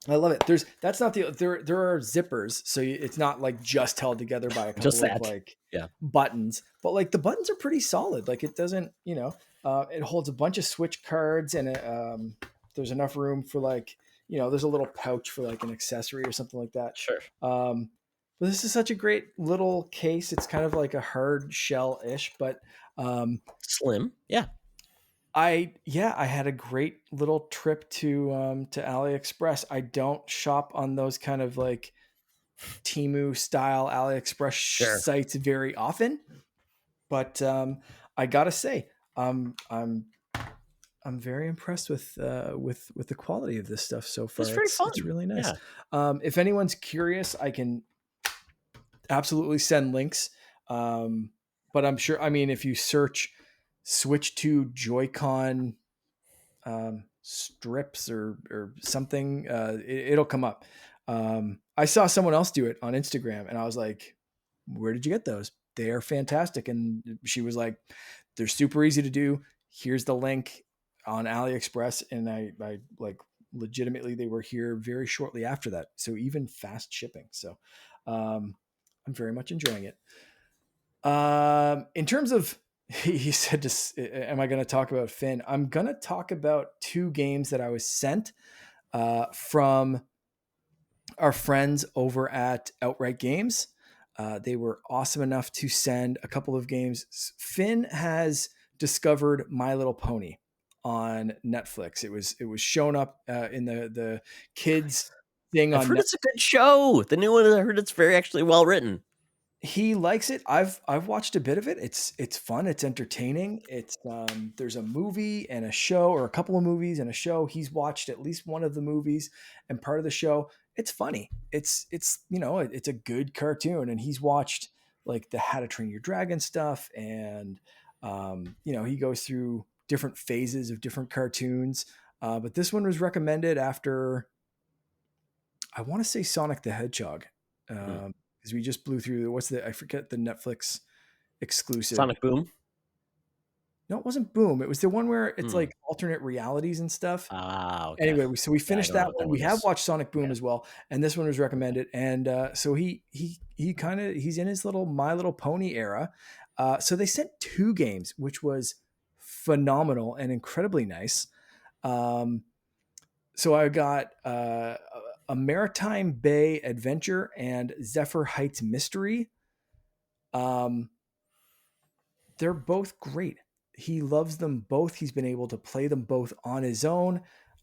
I love it. There are zippers, so it's not like just held together by a couple Just of that. like Yeah. buttons, but like the buttons are pretty solid. Like it doesn't, it holds a bunch of Switch cards, and there's enough room for like, there's a little pouch for like an accessory or something like that. Sure. But this is such a great little case. It's kind of like a hard shell ish, but Slim. Yeah. I had a great little trip to AliExpress. I don't shop on those kind of like Temu style AliExpress sites very often, but I gotta say, I'm very impressed with the quality of this stuff so far. It's very fun. It's really nice. Yeah. If anyone's curious, I can absolutely send links. But I'm sure, if you search Switch 2 Joy-Con strips or something, it'll come up. I saw someone else do it on Instagram, and I was like, where did you get those? They are fantastic. And she was like, they're super easy to do. Here's the link on AliExpress. And I like legitimately, they were here very shortly after that. So even fast shipping. So I'm very much enjoying it. In terms of, he said, am I going to talk about Finn? I'm going to talk about two games that I was sent from our friends over at Outright Games. They were awesome enough to send a couple of games. Finn has discovered My Little Pony on Netflix. It was shown up in the kids thing. I've heard it's a good show. The new one, I heard it's very actually well written. He likes it. I've watched a bit of it. It's fun. It's entertaining. It's there's a movie and a show, or a couple of movies and a show. He's watched at least one of the movies and part of the show. It's funny. It's a good cartoon, and he's watched like the How to Train Your Dragon stuff and He goes through different phases of different cartoons. But this one was recommended after, I want to say, Sonic the Hedgehog. Because we just blew through, I forget the Netflix exclusive. Sonic Boom? No, it wasn't Boom. It was the one where it's like alternate realities and stuff. Okay. Anyway, so we finished that one. We have is. watched Sonic Boom as well, and this one was recommended. And so he's in his little My Little Pony era. So they sent 2 games, which was phenomenal and incredibly nice. So I got a Maritime Bay Adventure and Zephyr Heights Mystery. They're both great. He loves them both. He's been able to play them both on his own.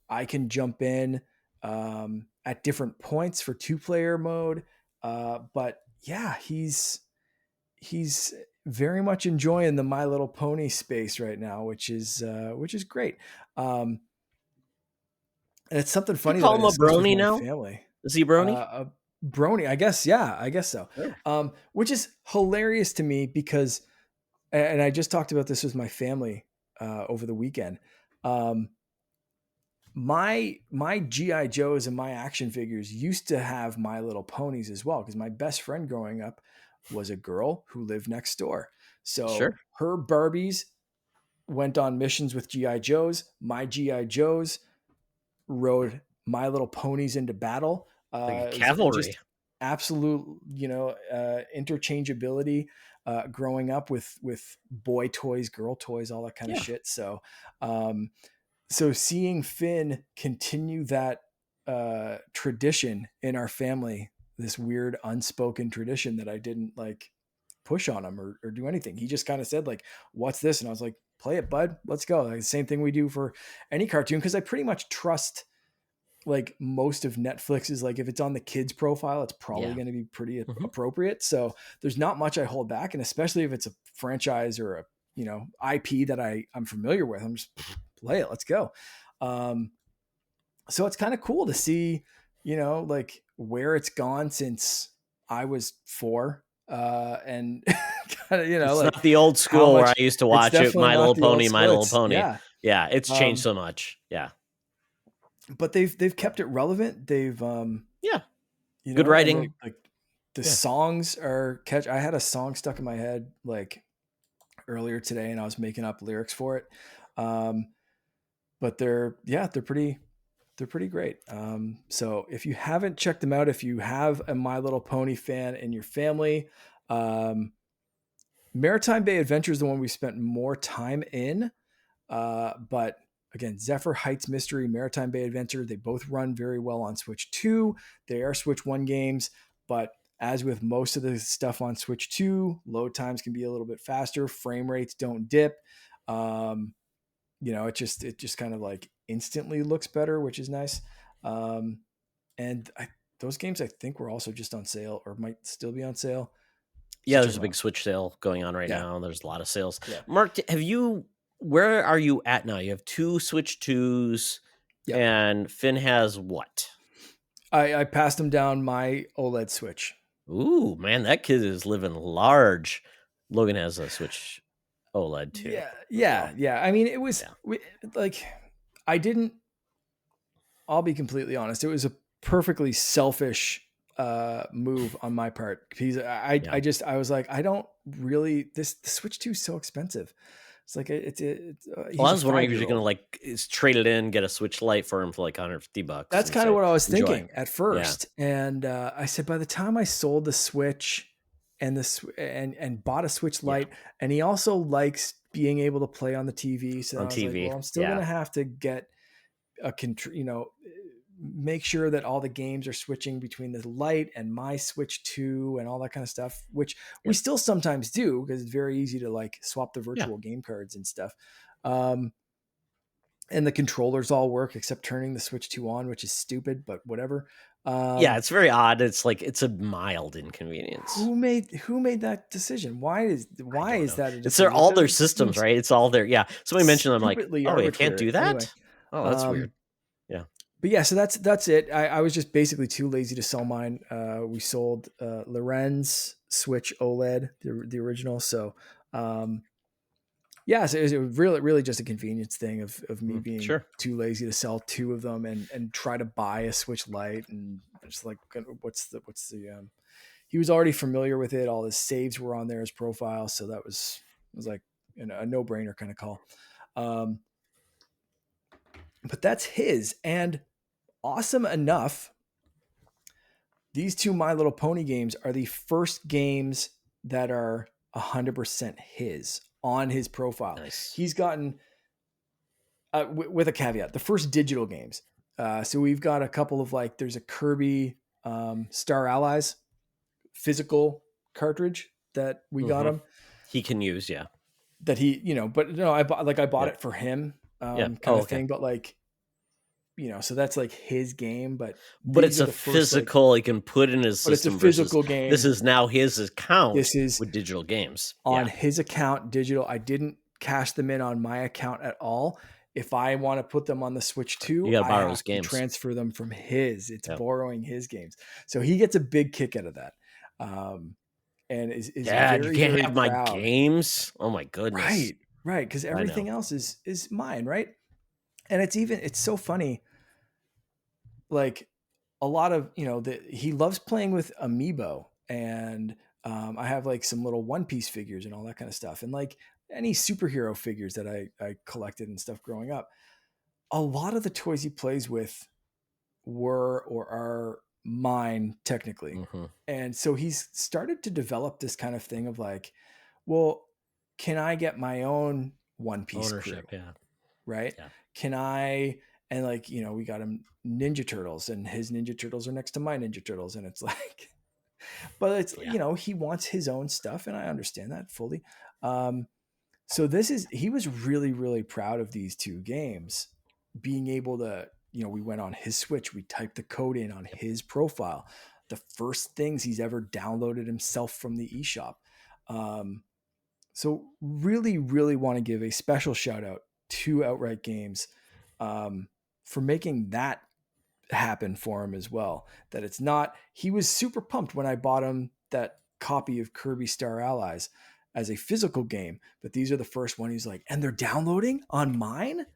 I can jump in at different points for 2-player mode. But yeah, he's very much enjoying the My Little Pony space right now, which is great. And it's something funny. You call him a brony now? Family. Is he a brony? A brony, I guess. Yeah, I guess so. Sure. Which is hilarious to me because, and I just talked about this with my family over the weekend. My GI Joes and my action figures used to have My Little Ponies as well, because my best friend growing up was a girl who lived next door. So Sure. her Barbies went on missions with GI Joes. My GI Joes rode My Little Ponies into battle. Like cavalry. Just absolute, interchangeability. Growing up with boy toys, girl toys, all that kind of shit. So, so seeing Finn continue that tradition in our family, this weird unspoken tradition that I didn't like push on him or do anything. He just kind of said like, "What's this?" And I was like, "Play it, bud. Let's go." Like the same thing we do for any cartoon, because I pretty much trust like most of Netflix is like, if it's on the kids profile, it's probably going to be pretty appropriate. So there's not much I hold back. And especially if it's a franchise or a, IP that I'm familiar with, I'm just play it. Let's go. So it's kind of cool to see, like where it's gone since I was 4. And kind of, it's like not the old school where I used to watch it. My Little Pony, My Little Pony. Yeah. It's changed so much. Yeah. But they've kept it relevant. They've good writing. Like the songs are catch. I had a song stuck in my head like earlier today, and I was making up lyrics for it. But they're pretty great. So if you haven't checked them out, if you have a My Little Pony fan in your family, Maritime Bay Adventure is the one we spent more time in. But again, Zephyr Heights Mystery, Maritime Bay Adventure, they both run very well on Switch 2. They are Switch 1 games, but as with most of the stuff on Switch 2, load times can be a little bit faster. Frame rates don't dip. It just kind of like instantly looks better, which is nice. And those games I think were also just on sale or might still be on sale. Yeah, there's a big Switch sale going on right now. There's a lot of sales. Yeah. Mark, where are you at now? You have 2 Switch 2s, and Finn has what? I passed him down my OLED Switch. Ooh, man, that kid is living large. Logan has a Switch OLED too. Yeah. I mean, it was I'll be completely honest. It was a perfectly selfish move on my part. Because I was like, I don't really, the Switch 2 is so expensive. It's like I was wondering if you're going to like trade it in, get a Switch Lite for him for like $150. That's kind of what I was thinking at first. Yeah. And I said, by the time I sold the Switch and and bought a Switch Lite, and he also likes being able to play on the TV. So I was like, well, I'm still going to have to get make sure that all the games are switching between the Lite and my Switch 2 and all that kind of stuff, which we still sometimes do because it's very easy to like swap the virtual game cards and stuff. And the controllers all work except turning the Switch 2 on, which is stupid, but whatever. It's very odd. It's like, it's a mild inconvenience. Who made that decision? Why is that a decision? It's all their systems, right? It's all their, somebody mentioned, I'm like, you can't do that? Anyway. Oh, that's weird. Yeah. But yeah, so that's it. I was just basically too lazy to sell mine. We sold Loren's Switch OLED, the original. So Yeah, so it was really just a convenience thing of me being Sure. too lazy to sell 2 of them and try to buy a Switch Lite, and just like, what's the he was already familiar with it. All his saves were on there, his profile, so that was like a no brainer kind of call. But that's his, and awesome enough. These 2 My Little Pony games are the first games that are 100% his on his profile. Nice. He's gotten, with a caveat, the first digital games. So we've got a couple of, like, there's a Kirby Star Allies physical cartridge that we got him. He can use, yeah. That he, but no, I bought it for him, kind of thing. But like, so that's like his game, but it's a physical, he can put in his system. But it's a physical game. This is now his account. This is with digital games on his account, digital. I didn't cash them in on my account at all. If I want to put them on the Switch 2, you gotta borrow his to games. transfer them from his. It's borrowing his games, so he gets a big kick out of that. And is Dad, very, you can't very have proud. my games. Oh my goodness! Right, because everything else is mine, right? And it's so funny. Like, a lot of he loves playing with Amiibo, and I have like some little One Piece figures and all that kind of stuff, and like any superhero figures that I collected and stuff growing up. A lot of the toys he plays with were or are mine technically. And so he's started to develop this kind of thing of like, well, can I get my own One Piece ownership crew? Right? Yeah. Can I, and like, we got him Ninja Turtles, and his Ninja Turtles are next to my Ninja Turtles, and it's like, but it's he wants his own stuff, and I understand that fully. So he was really, really proud of these 2 games, being able to, we went on his Switch, we typed the code in on his profile, the first things he's ever downloaded himself from the eShop. So really, really want to give a special shout out to Outright Games for making that happen for him as well. That it's not, he was super pumped when I bought him that copy of Kirby Star Allies as a physical game, but these are the first one. He's like, and they're downloading on mine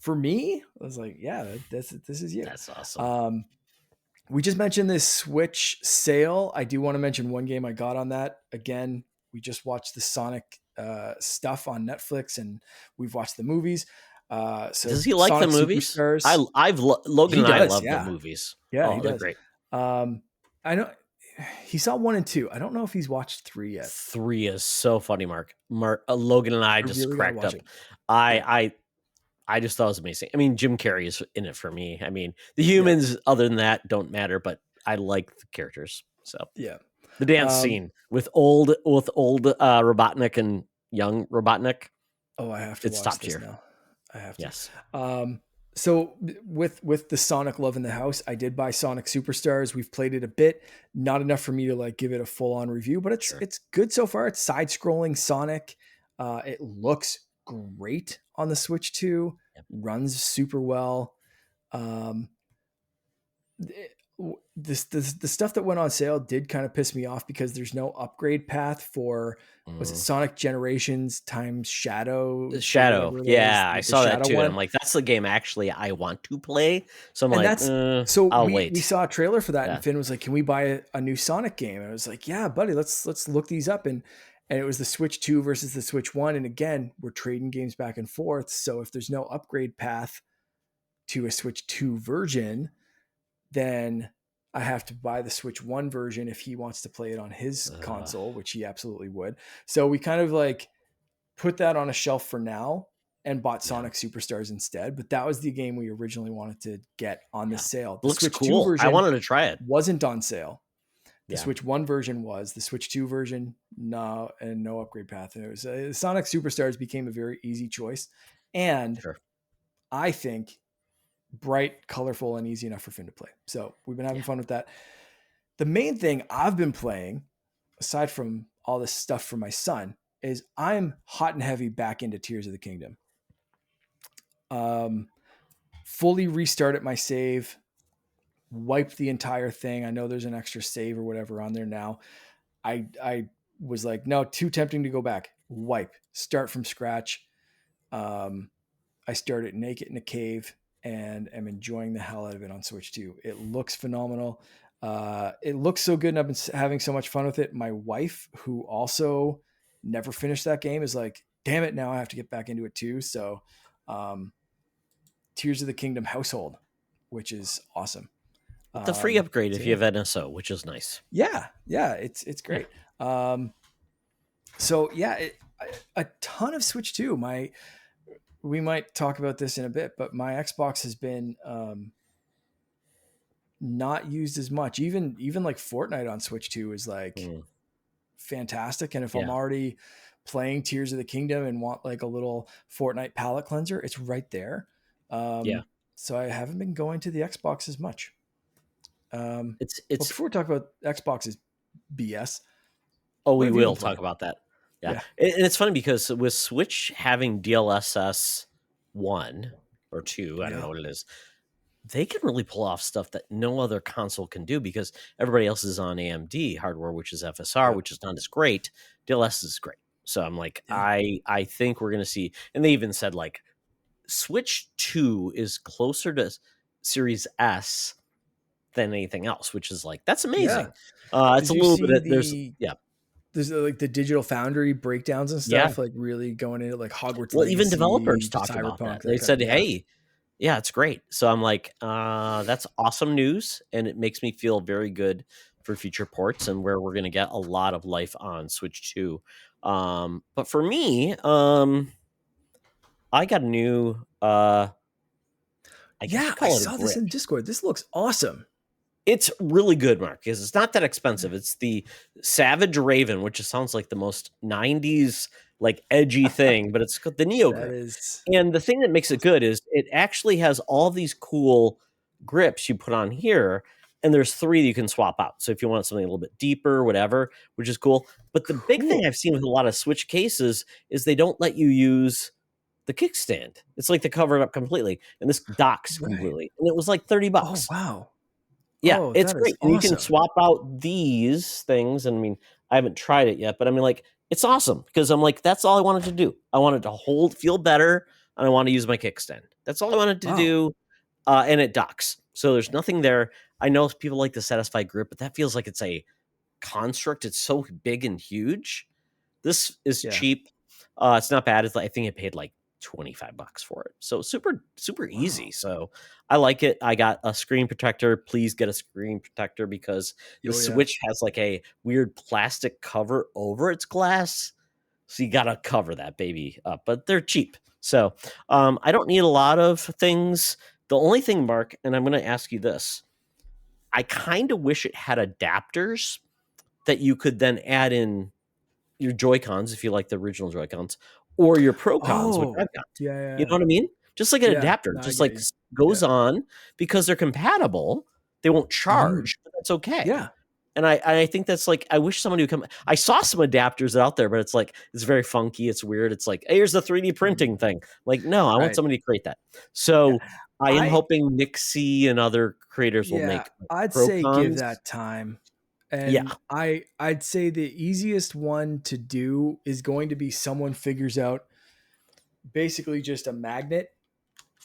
for me. I was like, yeah, this is you. That's awesome. We just mentioned this Switch sale. I do want to mention one game I got on that. Again, we just watched the Sonic stuff on Netflix, and we've watched the movies. So does he like Sonic the movies? Superstars, Logan and I love the movies. Yeah, he does. Great. I know he saw 1 and 2. I don't know if he's watched 3 yet. 3 is so funny, Mark. Logan and I just really cracked up. I just thought it was amazing. I mean, Jim Carrey is in it for me. I mean, the humans, other than that, don't matter, but I like the characters. So the dance scene with old Robotnik and young Robotnik. Oh, I have to watch top this tier. now. I have to. Yes. So with the Sonic love in the house, I did buy Sonic Superstars. We've played it a bit, not enough for me to like give it a full on review, but it's good so far. It's side scrolling Sonic. It looks great on the Switch 2. Runs super well. The stuff that went on sale did kind of piss me off because there's no upgrade path for was it Sonic Generations times Shadow? Yeah, I saw that too. I'm like, that's the game actually I want to play. So I'm I'll wait. We saw a trailer for that, and Finn was like, "Can we buy a new Sonic game?" And I was like, "Yeah, buddy, let's look these up." And it was the Switch 2 versus the Switch 1, and again, we're trading games back and forth. So if there's no upgrade path to a Switch 2 version, then I have to buy the Switch 1 version if he wants to play it on his console, which he absolutely would. So we kind of like put that on a shelf for now and bought Sonic Superstars instead. But that was the game we originally wanted to get on the sale. The Looks Switch cool. 2 version I wanted to try it. Wasn't on sale. The Switch 1 version was. The Switch 2 version, no, and no upgrade path. And it was Sonic Superstars became a very easy choice. And I think bright, colorful, and easy enough for Finn to play. So we've been having fun with that. The main thing I've been playing, aside from all this stuff for my son, is I'm hot and heavy back into Tears of the Kingdom. Fully restarted my save, wiped the entire thing. I know there's an extra save or whatever on there now. I was like, no, too tempting to go back. Wipe, start from scratch. I started naked in a cave and am enjoying the hell out of it on Switch 2. It looks phenomenal. It looks so good, and I've been having so much fun with it. My wife, who also never finished that game, is like, damn it, now I have to get back into it too. So Tears of the Kingdom household, which is awesome. The free upgrade so if you have NSO, which is nice. Yeah, it's great. So yeah, a ton of Switch 2. We might talk about this in a bit, but my Xbox has been not used as much. Even like Fortnite on Switch 2 is like fantastic. And if I'm already playing Tears of the Kingdom and want like a little Fortnite palate cleanser, it's right there. So I haven't been going to the Xbox as much. It's before we talk about Xbox's BS. Oh, we will talk about that. Yeah. And it's funny because with Switch having DLSS 1 or 2, I don't know what it is, they can really pull off stuff that no other console can do because everybody else is on AMD hardware, which is FSR, which is not as great. DLSS is great. So I'm like, I think we're going to see, and they even said like Switch 2 is closer to Series S than anything else, which is like, that's amazing. It's a little bit, there's like the Digital Foundry breakdowns and stuff, like really going into like Hogwarts. Well, even developers talked about that. They said, hey, yeah, it's great. So I'm like, that's awesome news. And it makes me feel very good for future ports and where we're going to get a lot of life on Switch 2. But for me, I got a new, I saw this in Discord. This looks awesome. It's really good, Mark, because it's not that expensive. It's the Savage Raven, which just sounds like the most 90s like edgy thing, but it's the Neo grip. And the thing that makes it good is it actually has all these cool grips you put on here, and there's 3 that you can swap out. So if you want something a little bit deeper, whatever, which is cool. But the big thing I've seen with a lot of Switch cases is they don't let you use the kickstand. It's like they cover it up completely, and this docks completely. And it was like $30. Oh, wow. Yeah, it's great. And you can swap out these things. And I mean, I haven't tried it yet, but I mean, like, it's awesome because I'm like, that's all I wanted to do. I wanted to feel better, and I want to use my kickstand. That's all I wanted to do. And it docks. So there's nothing there. I know people like the Satisfy grip, but that feels like it's a construct. It's so big and huge. This is cheap. It's not bad. I think I paid like $25 for it. So super easy. So I like it. I got a screen protector. Please get a screen protector because the Switch has like a weird plastic cover over its glass. So you got to cover that baby up, but they're cheap. So I don't need a lot of things. The only thing, Mark, and I'm going to ask you this, I kind of wish it had adapters that you could then add in your Joy-Cons if you like the original Joy-Cons, or your Pro-Cons, which I've got. You know what I mean? Just like an adapter, just like goes on because they're compatible. They won't charge, but that's okay. Yeah. And I think that's like, I wish somebody would come. I saw some adapters out there, but it's like, it's very funky. It's weird. It's like, hey, here's the 3D printing thing. Like, no, I want somebody to create that. So I am hoping Nixie and other creators will make. I'd say give that time. And I'd say the easiest one to do is going to be someone figures out basically just a magnet.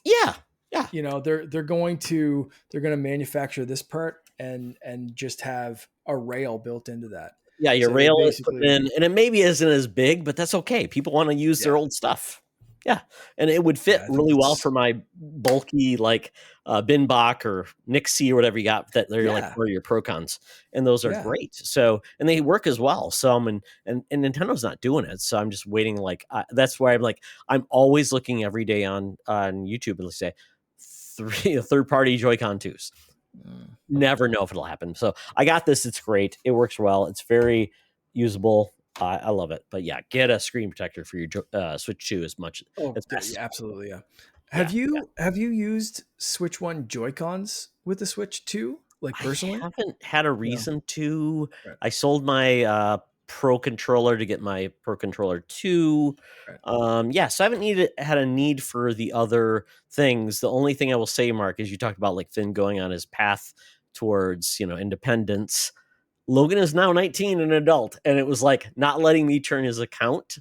Yeah. You know, they're going to manufacture this part and just have a rail built into that. Yeah, your rail is put in, and it maybe isn't as big, but that's okay. People want to use their old stuff. Yeah, and it would fit really well for my bulky like Binbach or Nixie or whatever you got that they're like for your Pro-Cons, and those are great. So and they work as well. So and Nintendo's not doing it, so I'm just waiting. Like that's why I'm always looking every day on YouTube and let's say third-party Joy-Con 2s. Never know if it'll happen. So I got this. It's great. It works well. It's very usable. I love it. But yeah, get a screen protector for your Switch 2 as much as best. Absolutely. Yeah. Have you used Switch 1 Joy-Cons with the Switch 2? Like personally? I haven't had a reason to. Right. I sold my Pro controller to get my Pro Controller 2. Right. So I haven't had a need for the other things. The only thing I will say, Mark, is you talked about like Finn going on his path towards, independence. Logan is now 19 and an adult, and it was like not letting me turn his account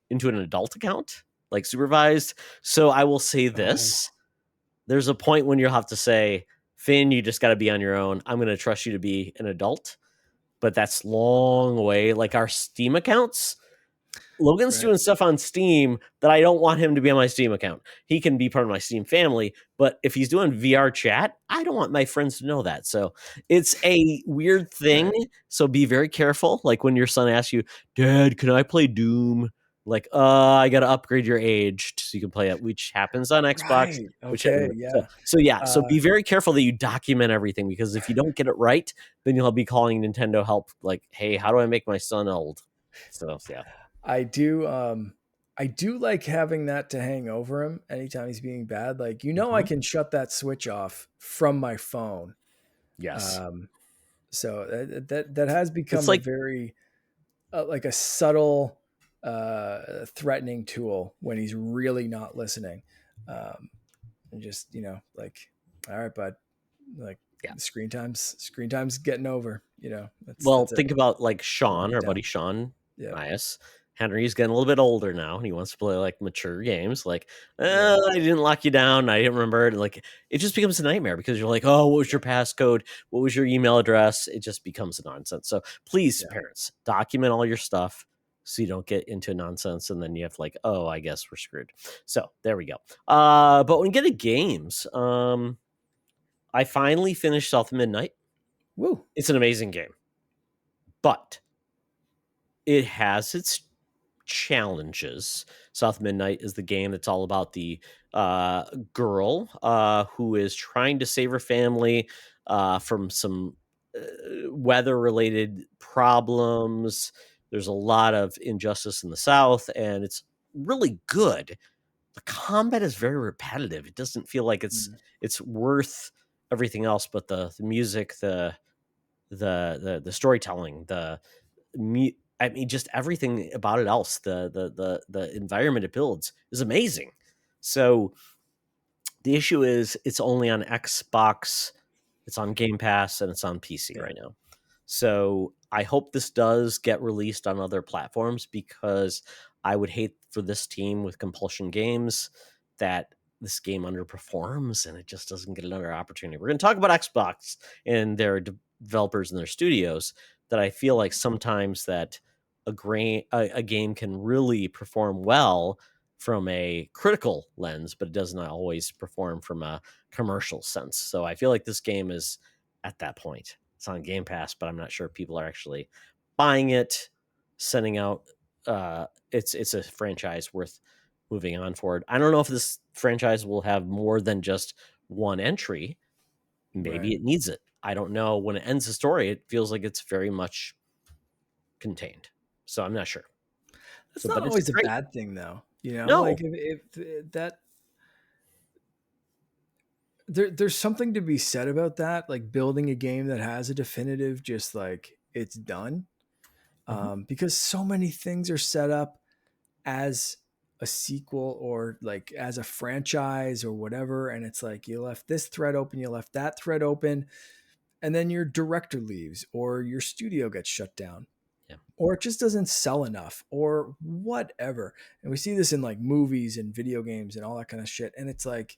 into an adult account. like supervised. So I will say this. There's a point when you'll have to say, Finn, you just got to be on your own. I'm going to trust you to be an adult. But that's long way. Like our Steam accounts, Logan's Right. doing stuff on Steam that I don't want him to be on my Steam account. He can be part of my Steam family, but if he's doing VR chat, I don't want my friends to know that. So it's a weird thing. Right. So be very careful. Like when your son asks you, Dad, can I play Doom? Like, I got to upgrade your age so you can play it, which happens on Xbox. Right. Which Okay. Yeah. So be very careful that you document everything, because if you don't get it right, then you'll be calling Nintendo help. Like, hey, how do I make my son old? So yeah. I do like having that to hang over him anytime he's being bad. Like, I can shut that switch off from my phone. Yes. So that has become like- a very like a subtle threatening tool when he's really not listening. And just, like, all right, bud, like, Yeah. screen time's getting over, think about like Sean, our Yeah. buddy Sean Yeah. Myers. Henry's getting a little bit older now, and he wants to play like mature games. Like, Yeah. I didn't lock you down. I didn't remember it. Like, it just becomes a nightmare because you're like, oh, what was your passcode? What was your email address? It just becomes a nonsense. So please, Yeah. parents, document all your stuff so you don't get into nonsense, and then you have like, oh, I guess we're screwed. So there we go. But when you get to games, I finally finished South of Midnight. Woo. It's an amazing game, but it has its challenges. South Midnight is the game that's all about the girl who is trying to save her family from some weather-related problems. There's a lot of injustice in the South, and it's really good. The combat is very repetitive. It doesn't feel like it's worth everything else, but the music, the storytelling, just everything about it else, the environment it builds is amazing. So the issue is it's only on Xbox, it's on Game Pass, and it's on PC right now. So I hope this does get released on other platforms, because I would hate for this team with Compulsion Games that this game underperforms and it just doesn't get another opportunity. We're going to talk about Xbox and their developers and their studios, that I feel like sometimes that a game can really perform well from a critical lens, but it does not always perform from a commercial sense. So I feel like this game is at that point. It's on Game Pass, but I'm not sure people are actually buying it, sending out. It's a franchise worth moving on forward. I don't know if this franchise will have more than just one entry. Maybe it needs it. I don't know. When it ends the story, it feels like it's very much contained. So I'm not sure. That's not always a bad thing, though. No. Like if that there's something to be said about that, like building a game that has a definitive, just like it's done. Because so many things are set up as a sequel or like as a franchise or whatever. And it's like, you left this thread open, you left that thread open, and then your director leaves or your studio gets shut down. Or it just doesn't sell enough or whatever. And we see this in like movies and video games and all that kind of shit. And it's like,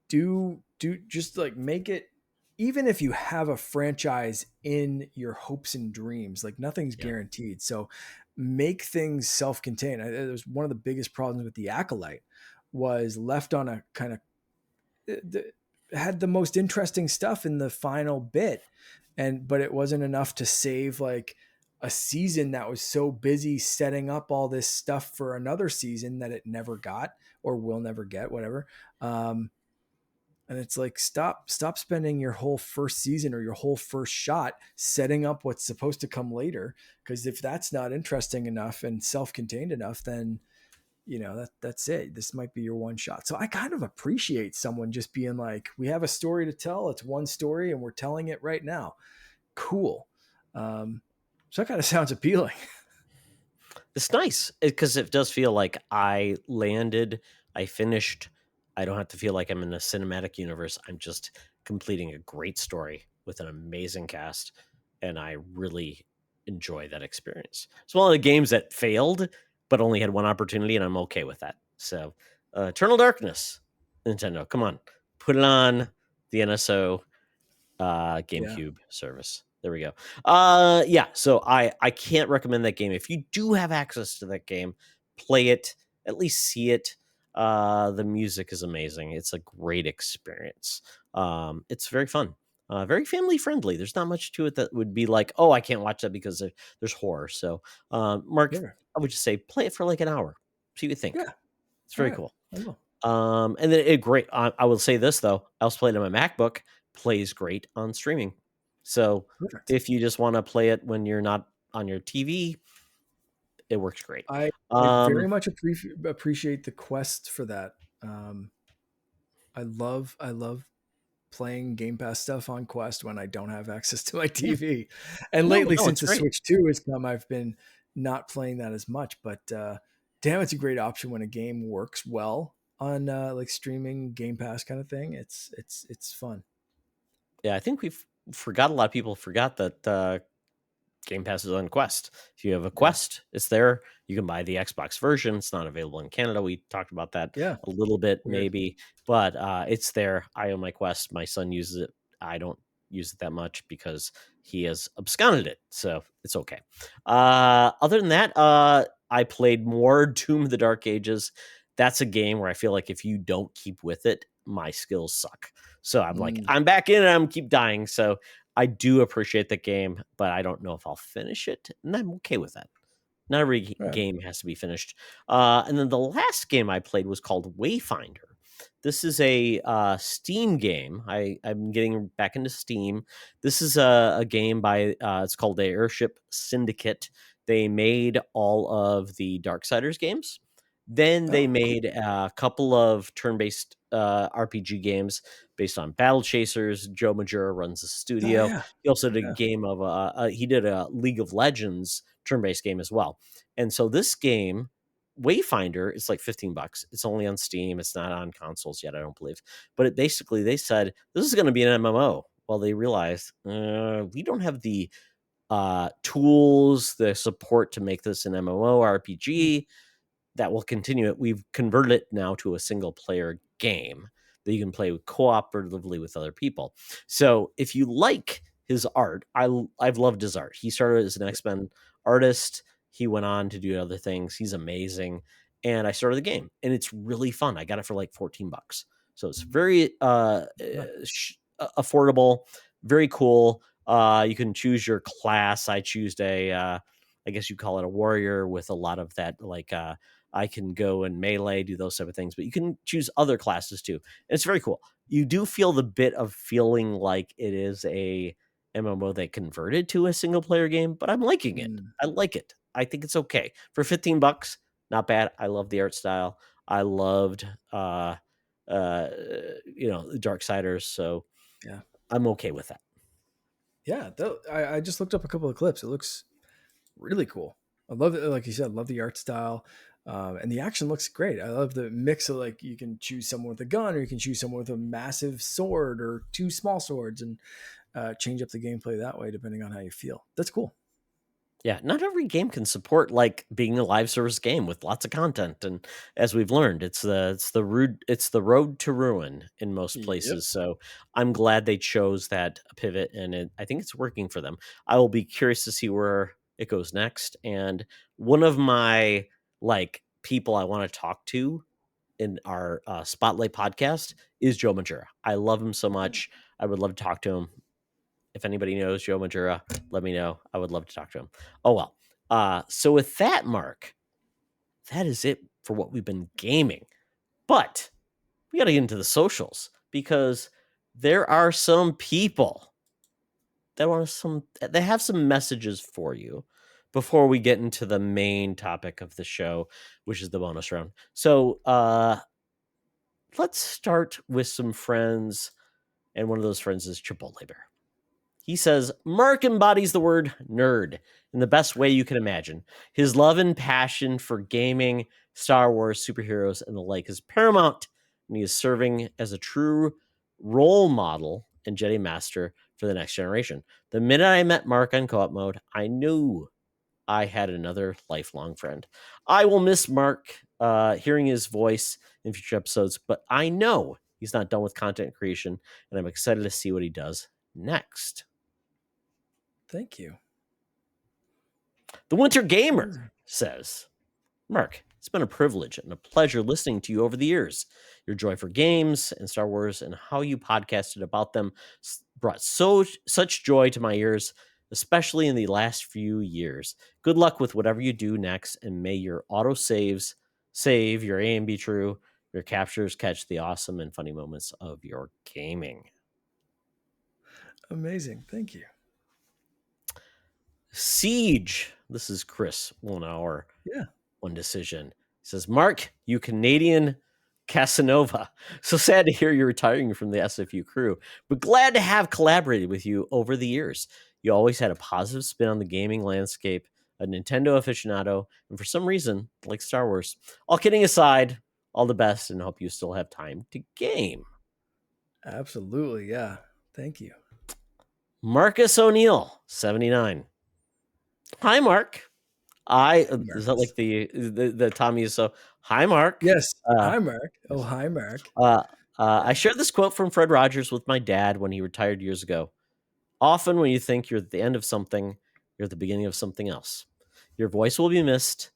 do just like make it, even if you have a franchise in your hopes and dreams, like nothing's guaranteed. So make things self-contained. It was one of the biggest problems with the Acolyte, was left on a kind of had the most interesting stuff in the final bit, but it wasn't enough to save like a season that was so busy setting up all this stuff for another season that it never got or will never get, whatever. And it's like, stop spending your whole first season or your whole first shot setting up what's supposed to come later. Because if that's not interesting enough and self-contained enough, then that's it. This might be your one shot. So I kind of appreciate someone just being like, we have a story to tell. It's one story and we're telling it right now. Cool. So that kind of sounds appealing. It's nice because it does feel like I landed, I finished. I don't have to feel like I'm in a cinematic universe. I'm just completing a great story with an amazing cast. And I really enjoy that experience. It's one of the games that failed but only had one opportunity, and I'm okay with that. So, Eternal Darkness, Nintendo, come on, put it on the NSO GameCube service. There we go. Yeah, so I can't recommend that game. If you do have access to that game, play it, at least see it. The music is amazing. It's a great experience. It's very fun. Very family friendly. There's not much to it that would be like, oh, I can't watch that because there's horror. So, Mark, Yeah. I would just say play it for like an hour. See what you think. Yeah. It's very All right. cool. I will. And then it great. I will say this though. I also played it on my MacBook. Plays great on streaming. So Perfect. if you just want to play it when you're not on your TV, it works great. I very much appreciate the quest for that. I love playing Game Pass stuff on Quest when I don't have access to my TV. And lately, since the Switch 2 has come, I've been not playing that as much. But damn, it's a great option when a game works well on like streaming Game Pass kind of thing. It's fun. Yeah, I think a lot of people forgot that Game Pass is on Quest. If you have a Quest, it's there. You can buy the Xbox version. It's not available in Canada. We talked about that a little bit, maybe, but it's there. I own my Quest. My son uses it. I don't use it that much because he has absconded it, so it's okay. Other than that, I played more Doom of the Dark Ages. That's a game where I feel like if you don't keep with it, my skills suck. So I'm like, I'm back in and I'm keep dying. So I do appreciate the game, but I don't know if I'll finish it, and I'm okay with that. Not every game has to be finished. And then the last game I played was called Wayfinder. This is a Steam game. I'm getting back into Steam. This is a game by, it's called the Airship Syndicate. They made all of the Darksiders games. Then they made a couple of turn-based RPG games based on Battle Chasers. Joe Majura runs the studio. He also did a game of he did a League of Legends turn-based game as well. And so this game, Wayfinder, is like $15. It's only on Steam. It's not on consoles yet, I don't believe. But they said this is going to be an MMO. Well, they realized we don't have the tools, the support to make this an MMO RPG that will continue it. We've converted it now to a single player game that you can play cooperatively with other people. So if you like his art, I've loved his art. He started as an X-Men artist. He went on to do other things. He's amazing. And I started the game, and it's really fun. I got it for like $14. So it's very affordable, very cool. You can choose your class. I choose I guess you call it a warrior with a lot of that, like I can go and melee, do those type of things, but you can choose other classes too. And it's very cool. You do feel the bit of feeling like it is a MMO that converted to a single player game, but I'm liking it. I like it. I think it's okay for $15. Not bad. I love the art style. I loved, the Darksiders. So yeah, I'm okay with that. Yeah. I just looked up a couple of clips. It looks really cool. I love it. Like you said, love the art style. And the action looks great. I love the mix of, like, you can choose someone with a gun, or you can choose someone with a massive sword or two small swords, and change up the gameplay that way depending on how you feel. That's cool. Yeah, not every game can support like being a live service game with lots of content, and as we've learned, it's the road to ruin in most places. Yep. So I'm glad they chose that pivot, and I think it's working for them. I will be curious to see where it goes next. And one of my people I want to talk to in our Spotlight podcast is Joe Majura. I love him so much. I would love to talk to him. If anybody knows Joe Majura, let me know. I would love to talk to him. Oh, well. So with that, Mark, that is it for what we've been gaming. But we got to get into the socials, because there are some people that they have some messages for you before we get into the main topic of the show, which is the bonus round. So let's start with some friends, and one of those friends is Chipotle Bear. He says, Mark embodies the word nerd in the best way you can imagine. His love and passion for gaming, Star Wars, superheroes, and the like is paramount, and he is serving as a true role model and Jedi Master for the next generation. The minute I met Mark on co-op mode, I knew I had another lifelong friend. I will miss Mark hearing his voice in future episodes, but I know he's not done with content creation, and I'm excited to see what he does next. Thank you. The Winter Gamer says, Mark, it's been a privilege and a pleasure listening to you over the years. Your joy for games and Star Wars and how you podcasted about them brought such joy to my ears, especially in the last few years. Good luck with whatever you do next, and may your auto saves save your aim be true, your captures catch the awesome and funny moments of your gaming. Amazing. Thank you. Siege. This is Chris, 1 hour. Yeah. One decision. He says, Mark, you Canadian Casanova. So sad to hear you're retiring from the SFU crew, but glad to have collaborated with you over the years. You always had a positive spin on the gaming landscape, a Nintendo aficionado, and for some reason, like Star Wars. All kidding aside, all the best, and hope you still have time to game. Absolutely. Yeah. Thank you. Marcus O'Neill, 79. Hi, Mark. Is that like the Tommy is so hi Mark? Yes. Hi Mark. Oh, hi Mark. I shared this quote from Fred Rogers with my dad when he retired years ago. Often when you think you're at the end of something, you're at the beginning of something else. Your voice will be missed,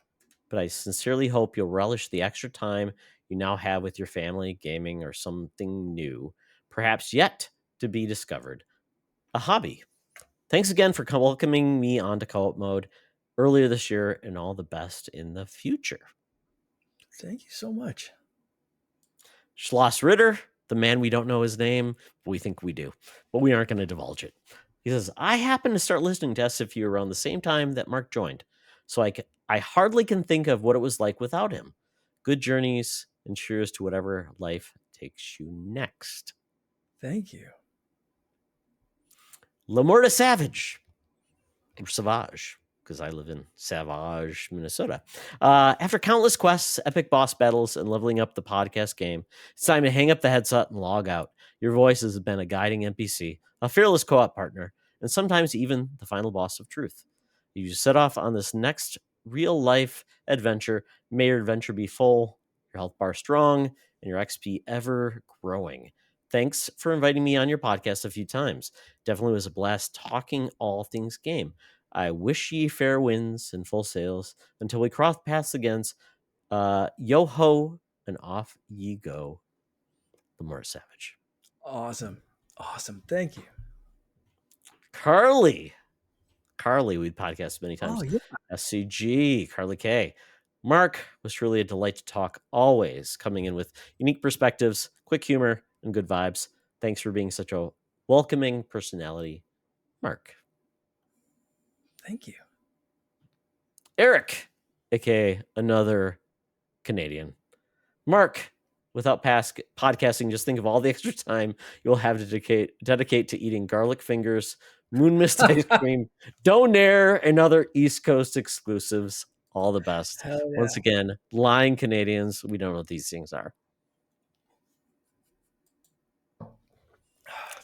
but I sincerely hope you'll relish the extra time you now have with your family, gaming, or something new, perhaps yet to be discovered. A hobby. Thanks again for welcoming me onto co-op mode earlier this year, and all the best in the future. Thank you so much. Schloss Ritter, the man we don't know his name, but we think we do, but we aren't going to divulge it. He says, I happened to start listening to SFU around the same time that Mark joined, so I hardly can think of what it was like without him. Good journeys and cheers to whatever life takes you next. Thank you. Lamorta Savage. Savage, because I live in Savage, Minnesota. After countless quests, epic boss battles, and leveling up the podcast game, it's time to hang up the headset and log out. Your voice has been a guiding NPC, a fearless co-op partner, and sometimes even the final boss of truth. You set off on this next real-life adventure. May your adventure be full, your health bar strong, and your XP ever growing. Thanks for inviting me on your podcast a few times. Definitely was a blast talking all things game. I wish ye fair winds and full sails until we cross paths against yo ho, and off ye go. Lamorta Savage. Awesome. Thank you. Carly, we've podcasted many times. Oh, yeah. SCG, Carly K. Mark was truly a delight to talk, always coming in with unique perspectives, quick humor, and good vibes. Thanks for being such a welcoming personality, Mark. Thank you. Eric, aka another Canadian. Mark, without podcasting, just think of all the extra time you'll have to dedicate to eating garlic fingers, Moon Mist ice cream, Donair, and other East Coast exclusives. All the best. Hell yeah. Once again, lying Canadians, we don't know what these things are.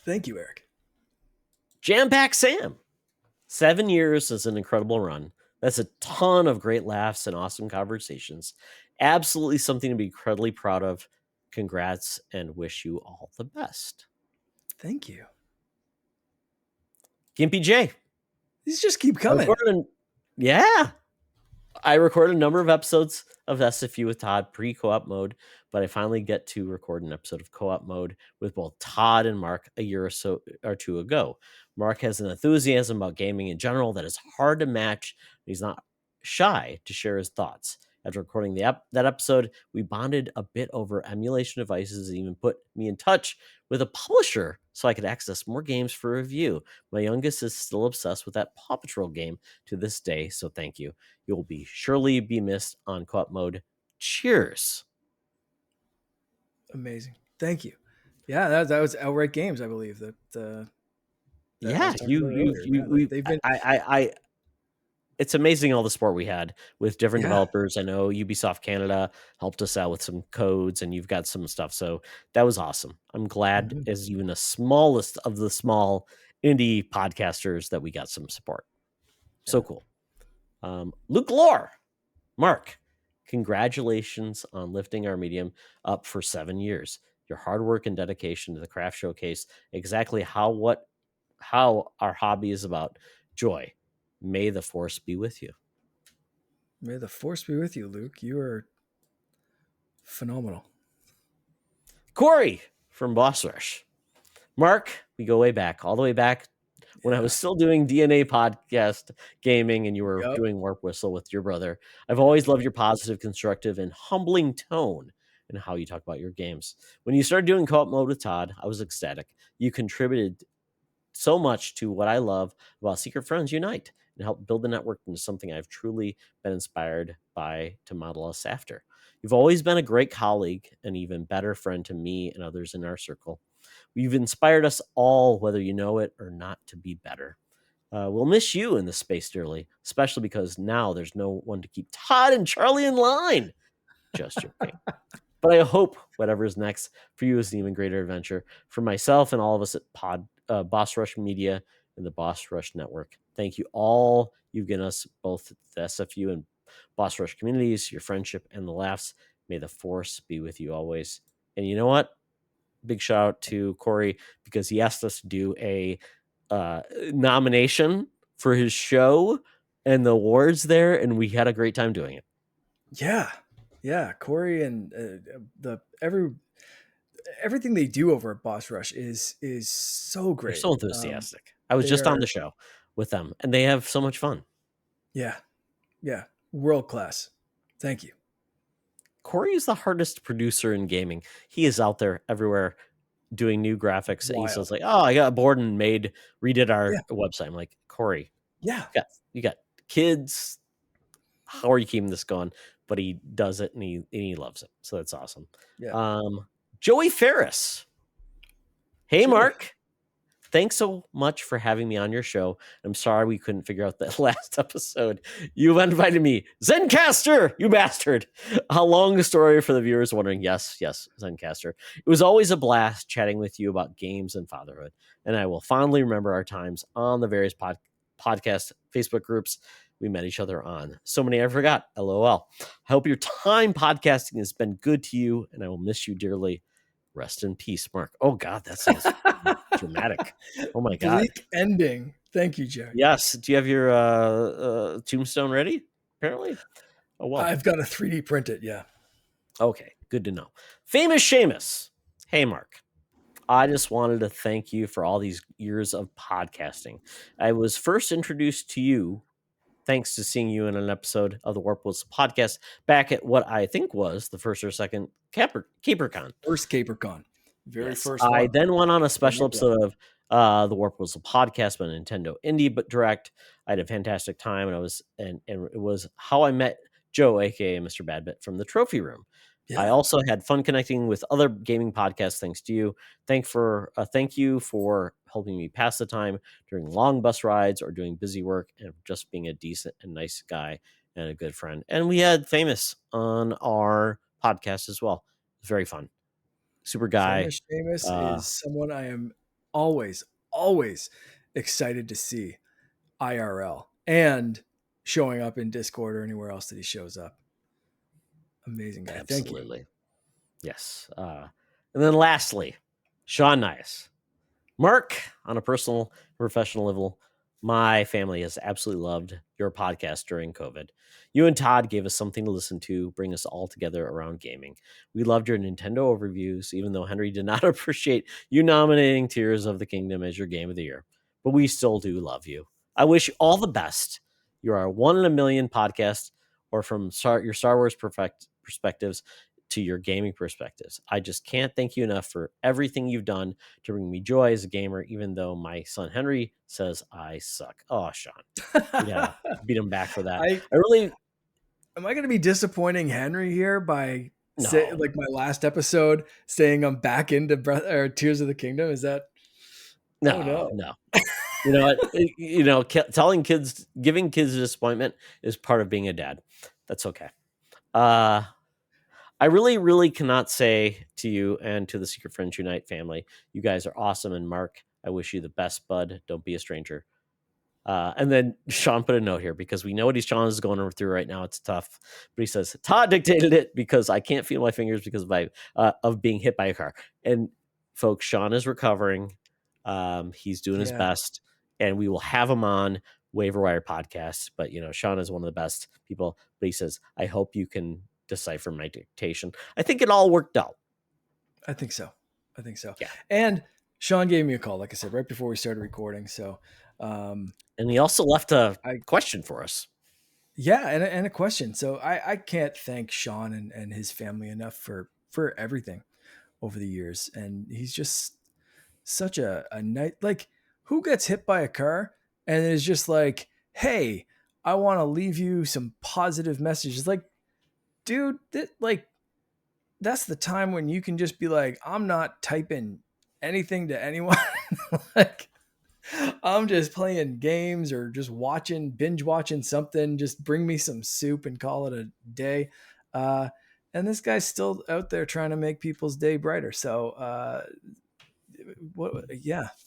Thank you, Eric. Jam Pack Sam. 7 years is an incredible run. That's a ton of great laughs and awesome conversations. Absolutely something to be incredibly proud of. Congrats and wish you all the best. Thank you. Gimpy J. These just keep coming. I recorded a number of episodes of SFU with Todd pre-co-op mode, but I finally get to record an episode of co-op mode with both Todd and Mark a year or two ago. Mark has an enthusiasm about gaming in general that is hard to match. He's not shy to share his thoughts. After recording that episode, we bonded a bit over emulation devices and even put me in touch with a publisher so I could access more games for review. My youngest is still obsessed with that Paw Patrol game to this day, so thank you. You'll surely be missed on co-op mode. Cheers. Amazing. Thank you. Yeah, that was Outright Games, I believe. It's amazing all the support we had with different developers. I know Ubisoft Canada helped us out with some codes, and you've got some stuff. So that was awesome. I'm glad, as even the smallest of the small indie podcasters, that we got some support. So cool. Luke Lore, Mark, congratulations on lifting our medium up for 7 years. Your hard work and dedication to the craft showcase exactly how our hobby is about. Joy. May the force be with you. May the force be with you, Luke. You are phenomenal. Corey from Boss Rush. Mark, we go way back, all the way back when I was still doing DNA podcast gaming and you were doing Warp Whistle with your brother. I've always loved your positive, constructive, and humbling tone and how you talk about your games. When you started doing co-op mode with Todd, I was ecstatic. You contributed so much to what I love about Secret Friends Unite and help build the network into something I've truly been inspired by to model us after. You've always been a great colleague, an even better friend to me and others in our circle. You've inspired us all, whether you know it or not, to be better. We'll miss you in this space dearly, especially because now there's no one to keep Todd and Charlie in line. Just joking. But I hope whatever is next for you is an even greater adventure. For myself and all of us at Boss Rush Media and the Boss Rush Network, thank you all you've given us, both the SFU and Boss Rush communities, your friendship and the laughs. May the force be with you always. And you know what? Big shout out to Corey because he asked us to do a nomination for his show and the awards there, and we had a great time doing it. Yeah, Corey and everything they do over at Boss Rush is so great. They're so enthusiastic. I was just on the show with them, and they have so much fun. Yeah, world class. Thank you. Corey is the hardest producer in gaming. He is out there everywhere doing new graphics. And he says like, "Oh, I got bored and redid our website." I'm like, Corey, you got kids. How are you keeping this going? But he does it and he loves it. So that's awesome. Yeah. Joey Ferris. Hey, Joey. Mark. Thanks so much for having me on your show. I'm sorry we couldn't figure out that last episode. You invited me. Zencaster, you bastard. How long a story for the viewers wondering. Yes, Zencaster. It was always a blast chatting with you about games and fatherhood. And I will fondly remember our times on the various podcast Facebook groups we met each other on. So many I forgot. LOL. I hope your time podcasting has been good to you, and I will miss you dearly. Rest in peace, Mark. Oh, God, that sounds dramatic. Oh, my God. Bleak ending. Thank you, Jack. Yes. Do you have your tombstone ready, apparently? Oh, well. I've got to 3D print it, yeah. Okay, good to know. Famous Seamus. Hey, Mark. I just wanted to thank you for all these years of podcasting. I was first introduced to you thanks to seeing you in an episode of the Warp Whistle podcast back at what I think was the first or second CaperCon. First CaperCon. First one. I then went on a special episode of the Warp Whistle podcast by Nintendo Indie Direct. I had a fantastic time, and it was how I met Joe, aka Mr. Badbit, from the Trophy Room. Yeah. I also had fun connecting with other gaming podcasts thanks to you. Thank you for helping me pass the time during long bus rides or doing busy work, and just being a decent and nice guy and a good friend. And we had Famous on our podcast as well. It was very fun. Super guy. Famous is someone I am always excited to see IRL and showing up in Discord or anywhere else that he shows up. Amazing guy. Absolutely. Thank you. Yes. And then lastly, Sean Nias. Mark, on a personal, professional level, my family has absolutely loved your podcast during COVID. You and Todd gave us something to listen to, bring us all together around gaming. We loved your Nintendo overviews, even though Henry did not appreciate you nominating Tears of the Kingdom as your game of the year. But we still do love you. I wish you all the best. You are a 1 in a million podcast, or from your Star Wars perspectives to your gaming perspectives. I just can't thank you enough for everything you've done to bring me joy as a gamer, even though my son Henry says I suck. Oh, Sean. Yeah, beat him back for that. Am I going to be disappointing Henry here by like my last episode saying I'm back into Tears of the Kingdom? Is that no. You know what? Giving kids a disappointment is part of being a dad. That's okay. I really, really cannot say to you and to the Secret Friends Unite family, you guys are awesome. And Mark, I wish you the best, bud. Don't be a stranger. And then Sean put a note here because we know what Sean is going through right now. It's tough, but he says Todd dictated it because I can't feel my fingers because of being hit by a car. And folks, Sean is recovering. He's doing his Yeah. best, and we will have him on Waiver Wire podcast. But Sean is one of the best people. But he says, I hope you can decipher my dictation. I think it all worked out. I think so. Yeah. And Sean gave me a call, like I said, right before we started recording. So, and he also left a question for us. Yeah, and a question. So I can't thank Sean and his family enough for everything over the years. And he's just such a nice, like, who gets hit by a car and is just like, hey, I want to leave you some positive messages. Like, dude, that's the time when you can just be like, I'm not typing anything to anyone. Like, I'm just playing games or just binge watching something. Just bring me some soup and call it a day. And this guy's still out there trying to make people's day brighter. So,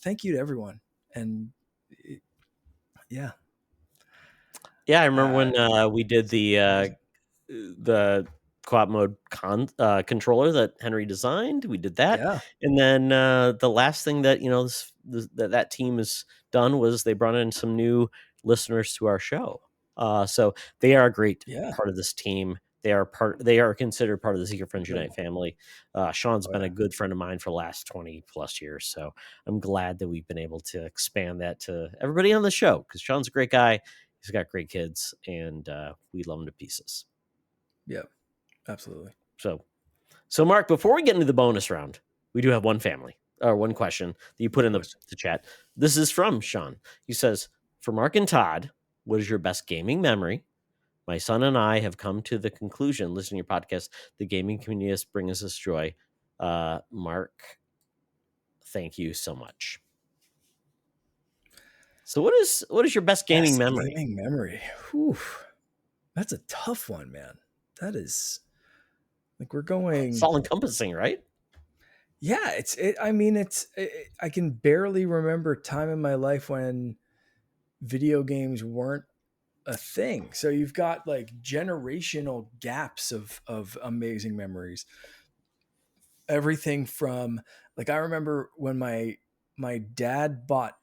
thank you to everyone. And yeah. Yeah, I remember when we did the co-op mode controller that Henry designed. We did that, Yeah. and then the last thing that that team has done was they brought in some new listeners to our show. So they are a great part of this team. They are considered part of the Secret Friends Unite family. Sean's been a good friend of mine for the last 20 plus years. So I'm glad that we've been able to expand that to everybody on the show because Sean's a great guy. He's got great kids, and we love him to pieces. Yeah, absolutely. So Mark, before we get into the bonus round, we do have one question that you put in the chat. This is from Sean. He says, for Mark and Todd, what is your best gaming memory? My son and I have come to the conclusion, listening to your podcast, the gaming community brings us joy. Mark, thank you so much. So what is your best gaming memory? Gaming memory. Whew. That's a tough one, man. That is like we're going. It's all encompassing, right? Yeah, I can barely remember time in my life when video games weren't a thing. So you've got like generational gaps of amazing memories. Everything from like I remember when my dad bought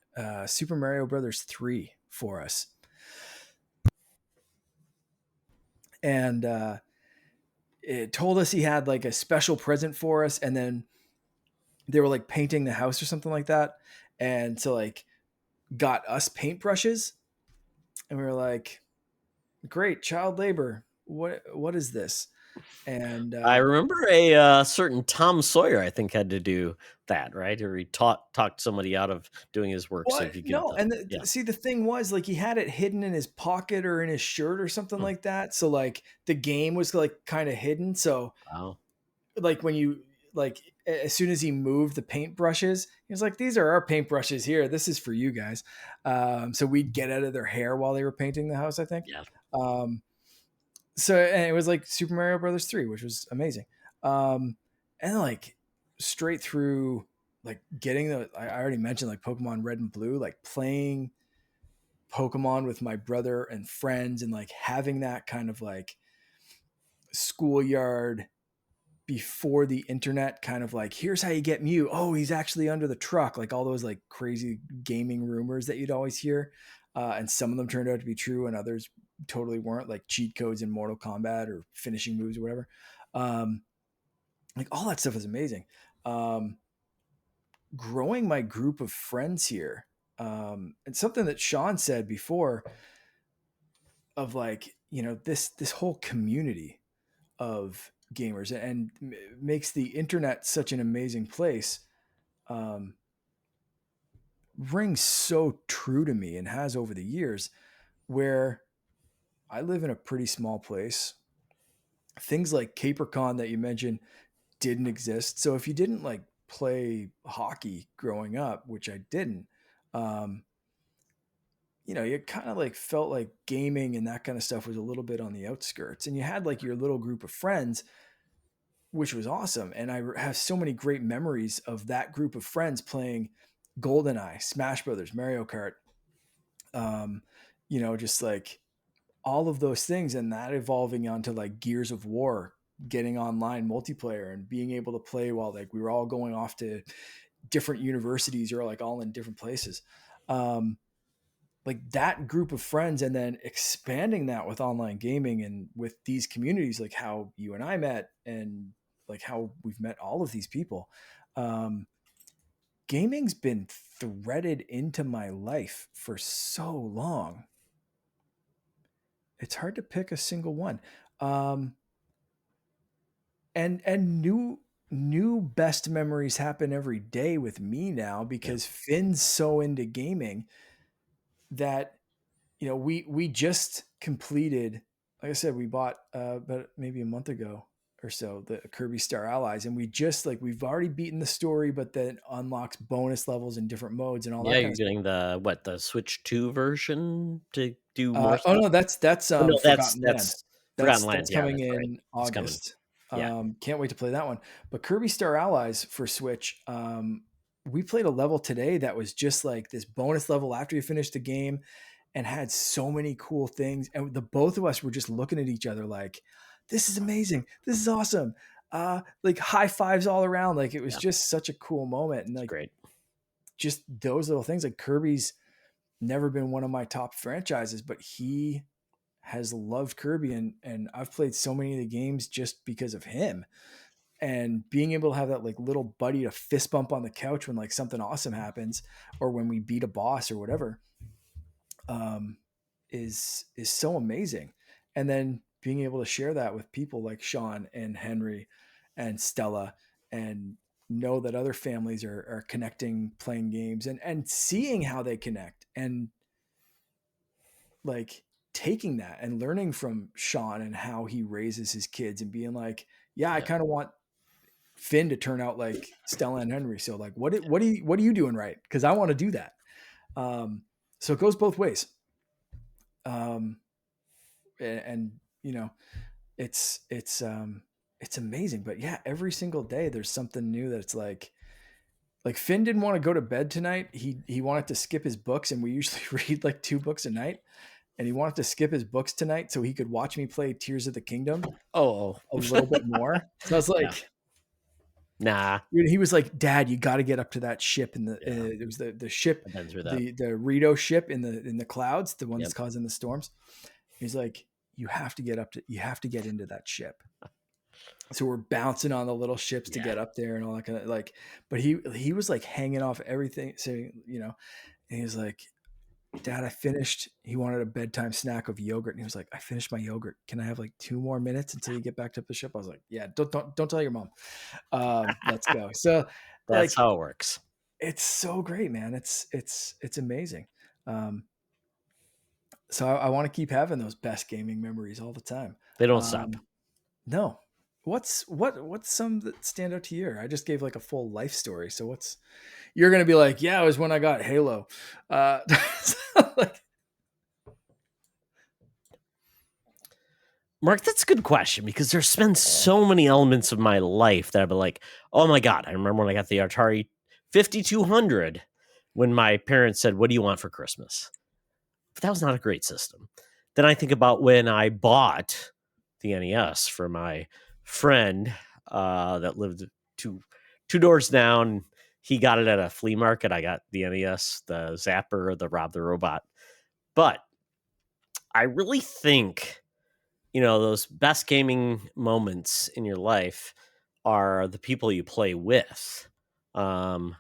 Super Mario Brothers 3 for us. And it told us he had like a special present for us, and then they were like painting the house or something like that, and so like got us paintbrushes, and we were like, great, child labor, what is this? And I remember a certain Tom Sawyer, I think, had to do that, right? Or he talked somebody out of doing his work. So you see, the thing was like he had it hidden in his pocket or in his shirt or something like that. So like the game was like kind of hidden. So like when you like as soon as he moved the paintbrushes, he was like, "These are our paintbrushes here. This is for you guys." So we'd get out of their hair while they were painting the house, I think. Yeah. So and it was like Super Mario Brothers 3, which was amazing. And like straight through like getting I already mentioned like Pokemon Red and Blue, like playing Pokemon with my brother and friends and like having that kind of like schoolyard before the internet kind of like, here's how you get Mew. Oh, he's actually under the truck. Like all those like crazy gaming rumors that you'd always hear. And some of them turned out to be true and others totally weren't, like cheat codes in Mortal Kombat or finishing moves or whatever. Like all that stuff is amazing. Growing my group of friends here. And something that Sean said before of like, this whole community of gamers and makes the internet such an amazing place, rings so true to me and has over the years, where I live in a pretty small place. Things like CaperCon that you mentioned didn't exist. So if you didn't like play hockey growing up, which I didn't, you kind of like felt like gaming and that kind of stuff was a little bit on the outskirts, and you had like your little group of friends, which was awesome. And I have so many great memories of that group of friends playing GoldenEye, Smash Brothers, Mario Kart, Just like all of those things, and that evolving onto like Gears of War, getting online multiplayer and being able to play while like we were all going off to different universities or like all in different places. Like that group of friends, and then expanding that with online gaming and with these communities, like how you and I met, and like how we've met all of these people. Gaming's been threaded into my life for so long. It's hard to pick a single one. And new best memories happen every day with me now, because Finn's so into gaming that we just completed, like I said, we bought about maybe a month ago or so, the Kirby Star Allies, and we've already beaten the story, but then unlocks bonus levels in different modes and all that Yeah, kind you're of stuff. getting the Switch 2 version to do more Oh stuff. no, that's Oh, no, Forgotten Land. that's Forgotten Land. That's Yeah, coming that's right. in It's coming. August. Yeah. Can't wait to play that one. But Kirby Star Allies for Switch, we played a level today that was just like this bonus level after you finish the game, and had so many cool things. And the both of us were just looking at each other like, this is amazing. This is awesome. Like high fives all around. Like it was just such a cool moment. And like Great. just those little things, like Kirby's never been one of my top franchises, but he has loved Kirby, and I've played so many of the games just because of him. And being able to have that like little buddy to fist bump on the couch when like something awesome happens, or when we beat a boss or whatever, is so amazing. And then being able to share that with people like Sean and Henry and Stella, and know that other families are connecting, playing games, and seeing how they connect, and like taking that and learning from Sean and how he raises his kids, and being like, yeah, I kind of want Finn to turn out like Stella and Henry. So like, what are you doing right? Cause I want to do that. So it goes both ways. And it's amazing, but yeah, every single day there's something new that's like Finn didn't want to go to bed tonight. He wanted to skip his books, and we usually read like 2 books a night. And he wanted to skip his books tonight so he could watch me play Tears of the Kingdom Oh, a little bit more. So I was like, nah. He was like, Dad, you got to get up to that ship in the. It was the ship, I've been through that. the Rito ship in the clouds, the one that's causing the storms. He's like, you have to get into that ship. So we're bouncing on the little ships to get up there and all that kind of like. But he was like hanging off everything, saying, and he was like, Dad, I finished. He wanted a bedtime snack of yogurt, and he was like, I finished my yogurt. Can I have like 2 more minutes until you get back to the ship? I was like, yeah, don't tell your mom. Let's go. So That's like, how it works. It's so great, man. It's amazing. So I want to keep having those best gaming memories all the time. They don't stop. No. What's some that stand out to you? I just gave like a full life story. So you're going to be like, yeah, it was when I got Halo. Mark, that's a good question, because there's been so many elements of my life that I've been like, oh my God, I remember when I got the Atari 5200 when my parents said, what do you want for Christmas? But that was not a great system. Then I think about when I bought the NES for my friend that lived two doors down. He got it at a flea market. I got the NES, the Zapper, the Rob the Robot. But I really think, those best gaming moments in your life are the people you play with. And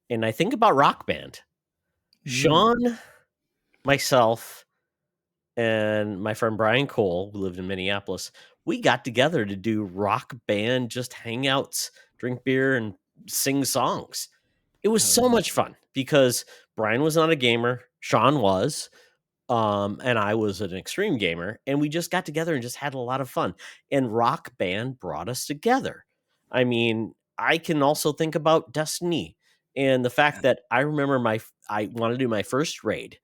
I think about Rock Band. Sean, myself, and my friend Brian Cole, who lived in Minneapolis, we got together to do Rock Band, just hangouts, drink beer, and sing songs. It was so much fun because Brian was not a gamer, Sean was, and I was an extreme gamer, and we just got together and just had a lot of fun. And Rock Band brought us together. I mean, I can also think about Destiny and the fact that I remember I wanted to do my first raid,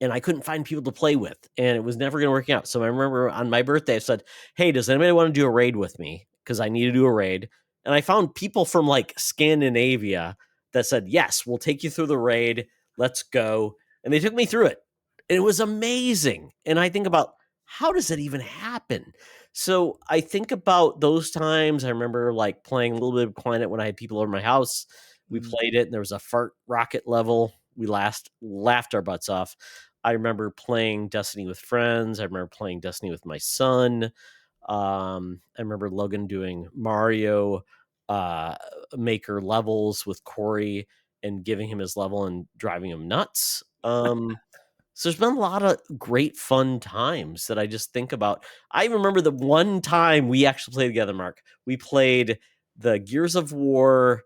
and I couldn't find people to play with, and it was never going to work out. So I remember on my birthday, I said, hey, does anybody want to do a raid with me? Because I need to do a raid. And I found people from like Scandinavia that said, yes, we'll take you through the raid. Let's go. And they took me through it. And it was amazing. And I think about, how does that even happen? So I think about those times. I remember like playing a little bit of Planet when I had people over my house. We played it, and there was a fart rocket level. We laughed our butts off. I remember playing Destiny with friends. I remember playing Destiny with my son. I remember Logan doing Mario Maker levels with Corey and giving him his level and driving him nuts. So there's been a lot of great fun times that I just think about. I remember the one time we actually played together, Mark. We played the Gears of War.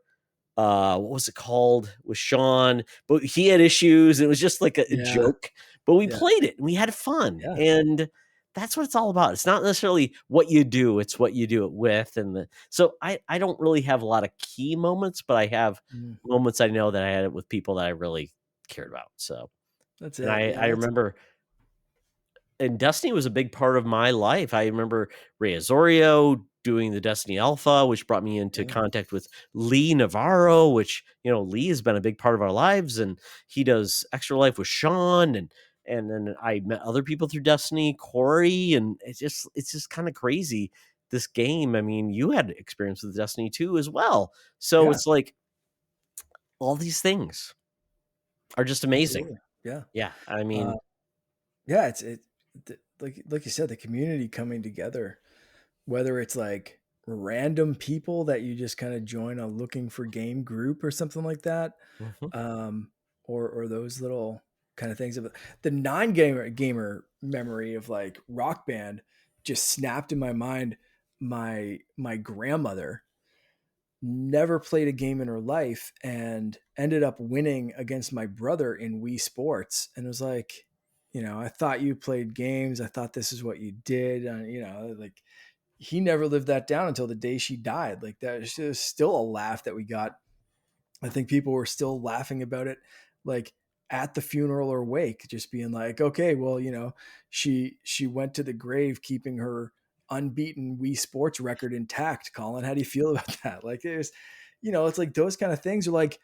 What was it called? With Sean, but he had issues. It was just like a joke, but we played it and we had fun. Yeah. And that's what it's all about. It's not necessarily what you do, it's what you do it with. And so I don't really have a lot of key moments, but I have moments I know that I had it with people that I really cared about. So that's and it. I remember, and Destiny was a big part of my life. I remember Ray Azorio doing the Destiny Alpha, which brought me into contact with Lee Navarro, which, Lee has been a big part of our lives, and he does Extra Life with Sean, and then I met other people through Destiny, Corey, and it's just kind of crazy, this game. I mean, you had experience with Destiny too as well. So it's like all these things are just amazing. Absolutely. Yeah. Yeah. I mean, it's like you said, the community coming together, whether it's like random people that you just kind of join a looking for game group or something like that, or those little kind of things. Of the non-gamer memory of like Rock Band just snapped in my mind. My grandmother never played a game in her life and ended up winning against my brother in Wii Sports, and it was like, I thought you played games. I thought this is what you did. Like, he never lived that down until the day she died. Like, that was still a laugh that we got. I think people were still laughing about it, like at the funeral or wake, just being like, okay, well, she went to the grave keeping her unbeaten Wii Sports record intact. Colin, how do you feel about that? Like, it was, it's like those kind of things are like,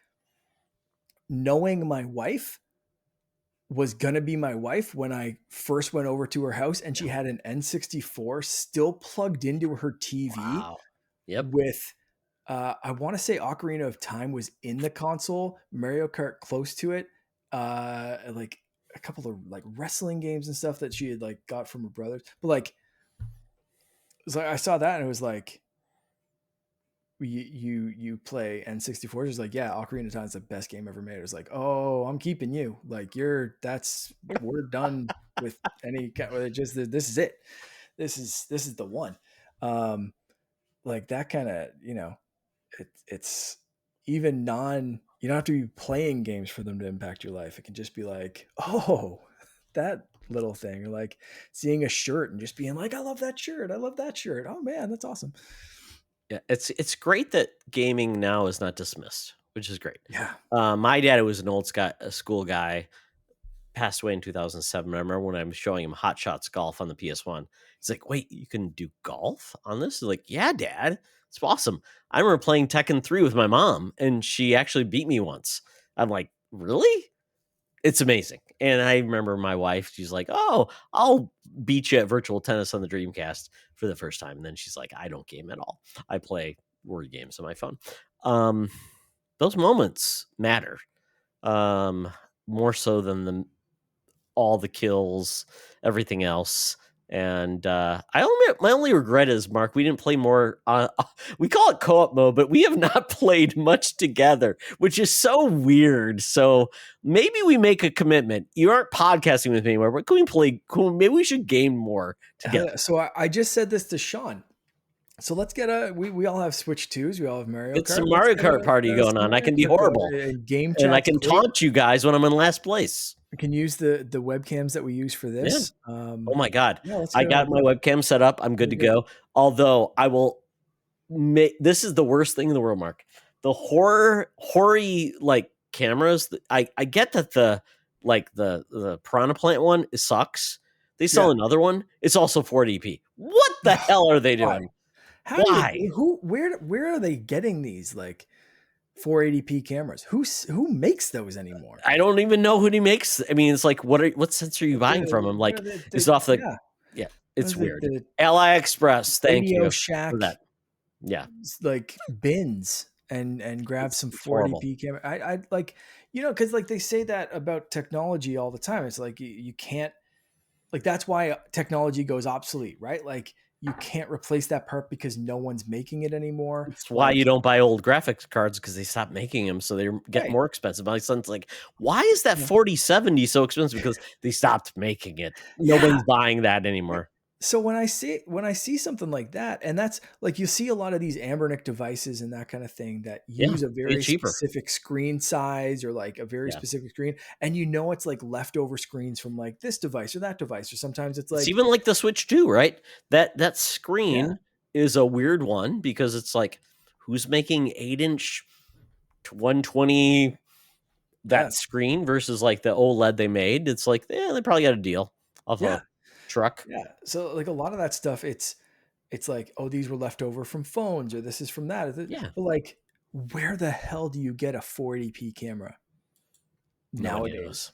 knowing my wife was going to be my wife when I first went over to her house, and she had an N64 still plugged into her TV. Wow. Yep. With, I want to say Ocarina of Time was in the console, Mario Kart close to it, like a couple of like wrestling games and stuff that she had like got from her brothers. But like, it was like, I saw that and it was like, you play N64. It was like, yeah, Ocarina of Time is the best game ever made. It was like, oh, I'm keeping you. Like, we're done with any just this is it. This is the one. Like that kind of, it's even you don't have to be playing games for them to impact your life. It can just be like, oh, that little thing, or like seeing a shirt and just being like, I love that shirt. I love that shirt. Oh man, that's awesome. Yeah, it's great that gaming now is not dismissed, which is great. Yeah. My dad was an old school guy, passed away in 2007. I remember when I was showing him Hot Shots Golf on the PS1. He's like, wait, you can do golf on this? He's like, yeah, Dad, it's awesome. I remember playing Tekken 3 with my mom, and she actually beat me once. I'm like, really? It's amazing. And I remember my wife, she's like, oh, I'll beat you at virtual tennis on the Dreamcast for the first time. And then she's like, I don't game at all. I play word games on my phone. Those moments matter more so than all the kills, everything else. And my only regret is, Mark, we didn't play more. We call it co-op mode, but we have not played much together, which is so weird. So maybe we make a commitment. You aren't podcasting with me anymore, but can we play? Maybe we should game more together. So I just said this to Sean. So let's get we all have Switch 2s. We all have Mario Kart. It's some Mario Kart party going on. I can be horrible. Game and I can taunt you guys when I'm in last place. We can use the webcams that we use for this. Yeah. Oh my God. Yeah, I got my webcam set up. I'm good to go. Although I will this is the worst thing in the world, Mark. The hoary like cameras. I get that the Piranha Plant one, it sucks. They sell another one. It's also 480p. What the hell are they doing? Why? Where are they getting these? Like, 480p cameras. Who makes those anymore? I don't even know who he makes. I mean, it's like, what sense are you buying from him? Like, it's off the, yeah, it's weird. The AliExpress, thank Radio you Shack for that. Yeah, like bins and grab some it's horrible. 480p camera. I like, because like they say that about technology all the time. It's like you can't, like, that's why technology goes obsolete, right? Like you can't replace that part because no one's making it anymore. It's why Like, you don't buy old graphics cards, because they stopped making them, so they get Right. more expensive. My son's like, why is that Yeah. 4070 so expensive? Because they stopped making it. Nobody's buying that anymore. So when I see something like that, and that's like, you see a lot of these Ambernick devices and that kind of thing that use a way very cheaper. specific screen size or like a very specific screen, and it's like leftover screens from like this device or that device, or sometimes it's like, It's even like the Switch 2, right? That screen is a weird one, because it's like, who's making 8-inch 120 that screen versus like the OLED they made? It's like, they probably got a deal off a truck. Yeah. So like a lot of that stuff, it's like, oh, these were left over from phones, or this is from that. Yeah. But like, where the hell do you get a 480p camera nowadays?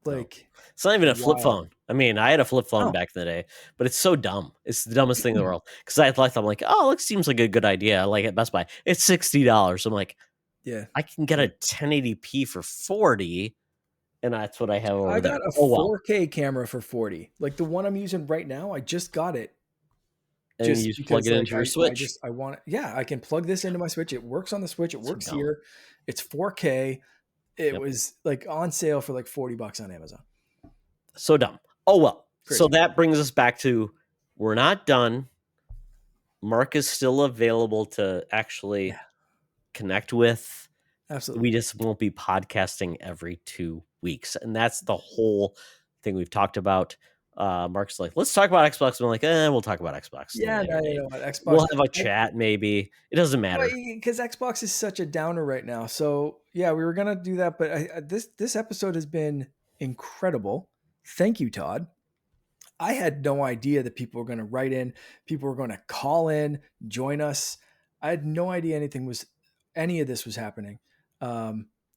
Like, it's not even a flip phone. I mean, I had a flip phone No. back in the day, but it's so dumb. It's the dumbest thing in the world. Because I'm like, oh, it seems like a good idea. Like at Best Buy, it's $60. I'm like, yeah, I can get a 1080p for 40, and that's what I have over I there. got a 4K camera for 40. Like the one I'm using right now, I just got it. And you just plug it into your Switch. I want it. Yeah, I can plug this into my Switch. It works on the Switch. It works here. It's 4K. It was like on sale for like $40 on Amazon. So dumb. Oh, well. Crazy. So that brings us back to, we're not done. Mark is still available to actually connect with. Absolutely. We just won't be podcasting every 2 weeks. And that's the whole thing we've talked about. Mark's like, let's talk about Xbox. I'm like, we'll talk about Xbox. Yeah, no, you know what? Xbox. We'll have a chat, maybe. It doesn't matter. Because Xbox is such a downer right now. So yeah, we were gonna do that, but this episode has been incredible. Thank you, Todd. I had no idea that people were going to write in, people were going to call in, join us. I had no idea any of this was happening.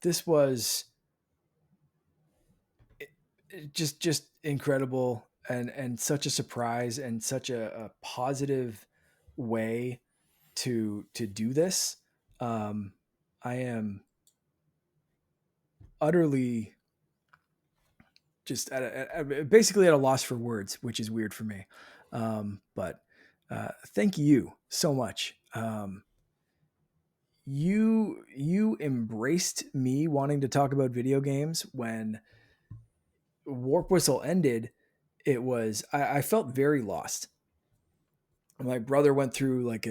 This was just incredible, and such a surprise, and such a positive way to do this. I am utterly just basically at a loss for words, which is weird for me. But thank you so much. You embraced me wanting to talk about video games. When Warp Whistle ended, I felt very lost. My brother went through like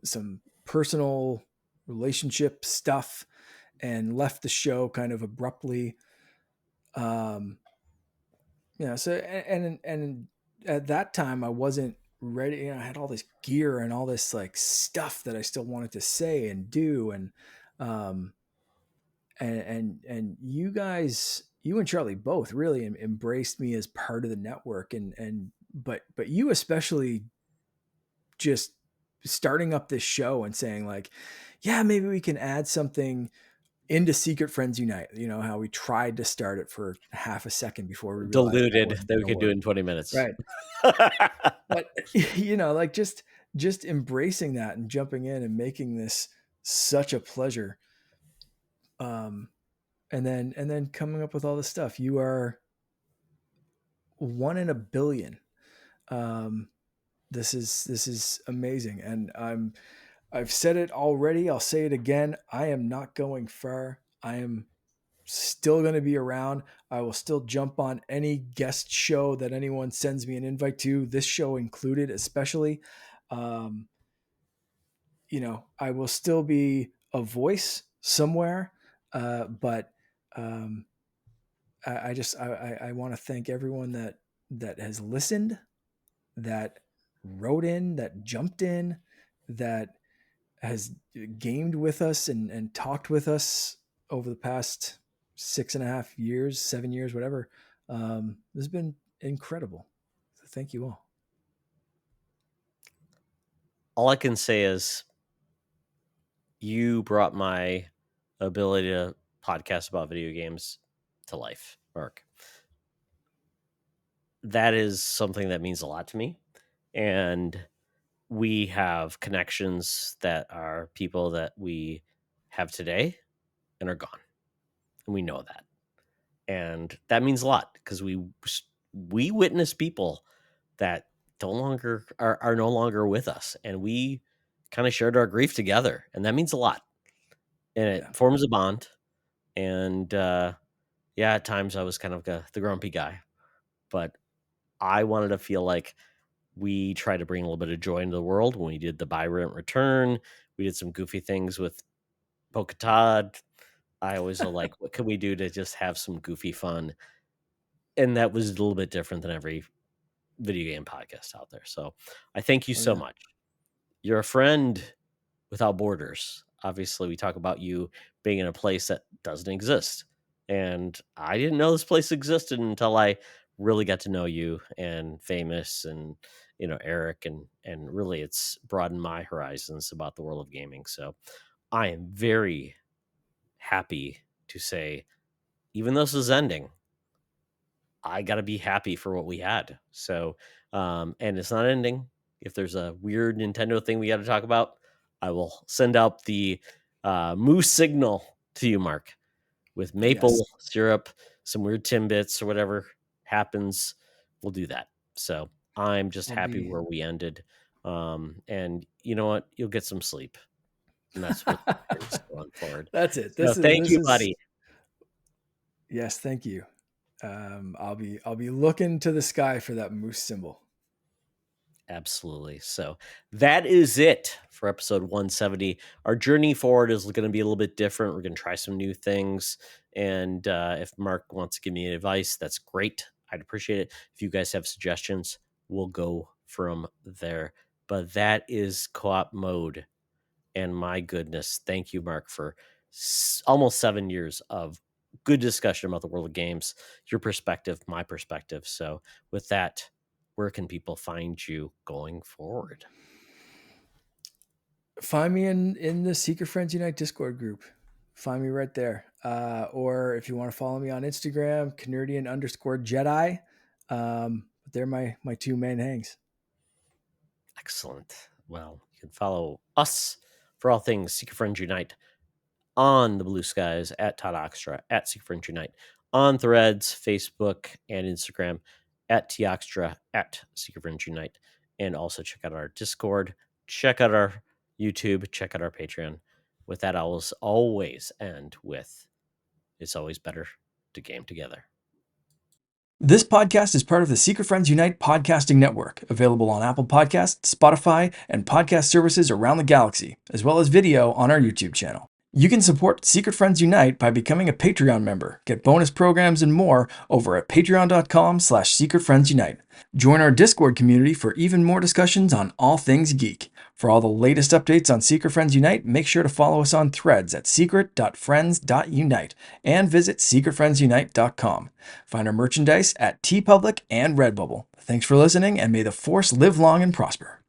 some personal relationship stuff and left the show kind of abruptly. So and at that time I wasn't ready. I had all this gear and all this like stuff that I still wanted to say and do, and you guys, you and Charlie both really embraced me as part of the network, but you especially, just starting up this show and saying like, yeah, maybe we can add something into Secret Friends Unite. You know how we tried to start it for half a second before we diluted that we could do it in 20 minutes. Right. But like just embracing that and jumping in and making this such a pleasure. And then coming up with all this stuff. You are one in a billion. This is amazing. And I've said it already. I'll say it again. I am not going far. I am still going to be around. I will still jump on any guest show that anyone sends me an invite to, this show included, especially. I will still be a voice somewhere. But I want to thank everyone that has listened, that wrote in, that jumped in, that has gamed with us and talked with us over the past 6.5 years, 7 years, whatever. This has been incredible. So thank you all. All I can say is, you brought my ability to podcast about video games to life, Mark. That is something that means a lot to me. And we have connections that are people that we have today and are gone. And we know that. And that means a lot because we witness people that are no longer with us. And we kind of shared our grief together. And that means a lot. And it forms a bond. And at times I was kind of the grumpy guy. But I wanted to feel like we tried to bring a little bit of joy into the world when we did the buy rent return. We did some goofy things with Polka Todd. I always feel like, what can we do to just have some goofy fun? And that was a little bit different than every video game podcast out there. So I thank you so much. You're a friend without borders. Obviously, we talk about you being in a place that doesn't exist. And I didn't know this place existed until I really got to know you and Famous and Eric and really it's broadened my horizons about the world of gaming. So I am very happy to say, even though this is ending, I got to be happy for what we had. So and it's not ending. If there's a weird Nintendo thing we got to talk about, I will send out the moose signal to you, Mark, with maple syrup, some weird Timbits or whatever happens. We'll do that. So I'm just happy where we ended. And you know what? You'll get some sleep. And that's what is going forward. That's it. Thank you, buddy. Yes, thank you. I'll be looking to the sky for that moose symbol. Absolutely. So that is it for episode 170. Our journey forward is going to be a little bit different. We're going to try some new things. And if Mark wants to give me advice, that's great. I'd appreciate it. If you guys have suggestions, we'll go from there. But that is co-op mode. And my goodness, thank you, Mark, for almost 7 years of good discussion about the world of games, your perspective, my perspective. So with that, where can people find you going forward? Find me in the Secret Friends Unite Discord group. Find me right there. Or if you want to follow me on Instagram, Canardian_Jedi. They're my two main hangs. Excellent. Well, you can follow us for all things Secret Friends Unite on the Blue Skies at Todd Oxtra, at Secret Friends Unite, on Threads, Facebook, and Instagram at Toxtra, at Secret Friends Unite. And also check out our Discord, check out our YouTube, check out our Patreon. With that, I will always end with, it's always better to game together. This podcast is part of the Secret Friends Unite podcasting network, available on Apple Podcasts, Spotify, and podcast services around the galaxy, as well as video on our YouTube channel. You can support Secret Friends Unite by becoming a Patreon member, get bonus programs and more over at patreon.com/secretfriendsunite. Join our Discord community for even more discussions on all things geek. For all the latest updates on Secret Friends Unite, make sure to follow us on Threads at secret.friends.unite and visit secretfriendsunite.com. Find our merchandise at TeePublic and Redbubble. Thanks for listening, and may the Force live long and prosper.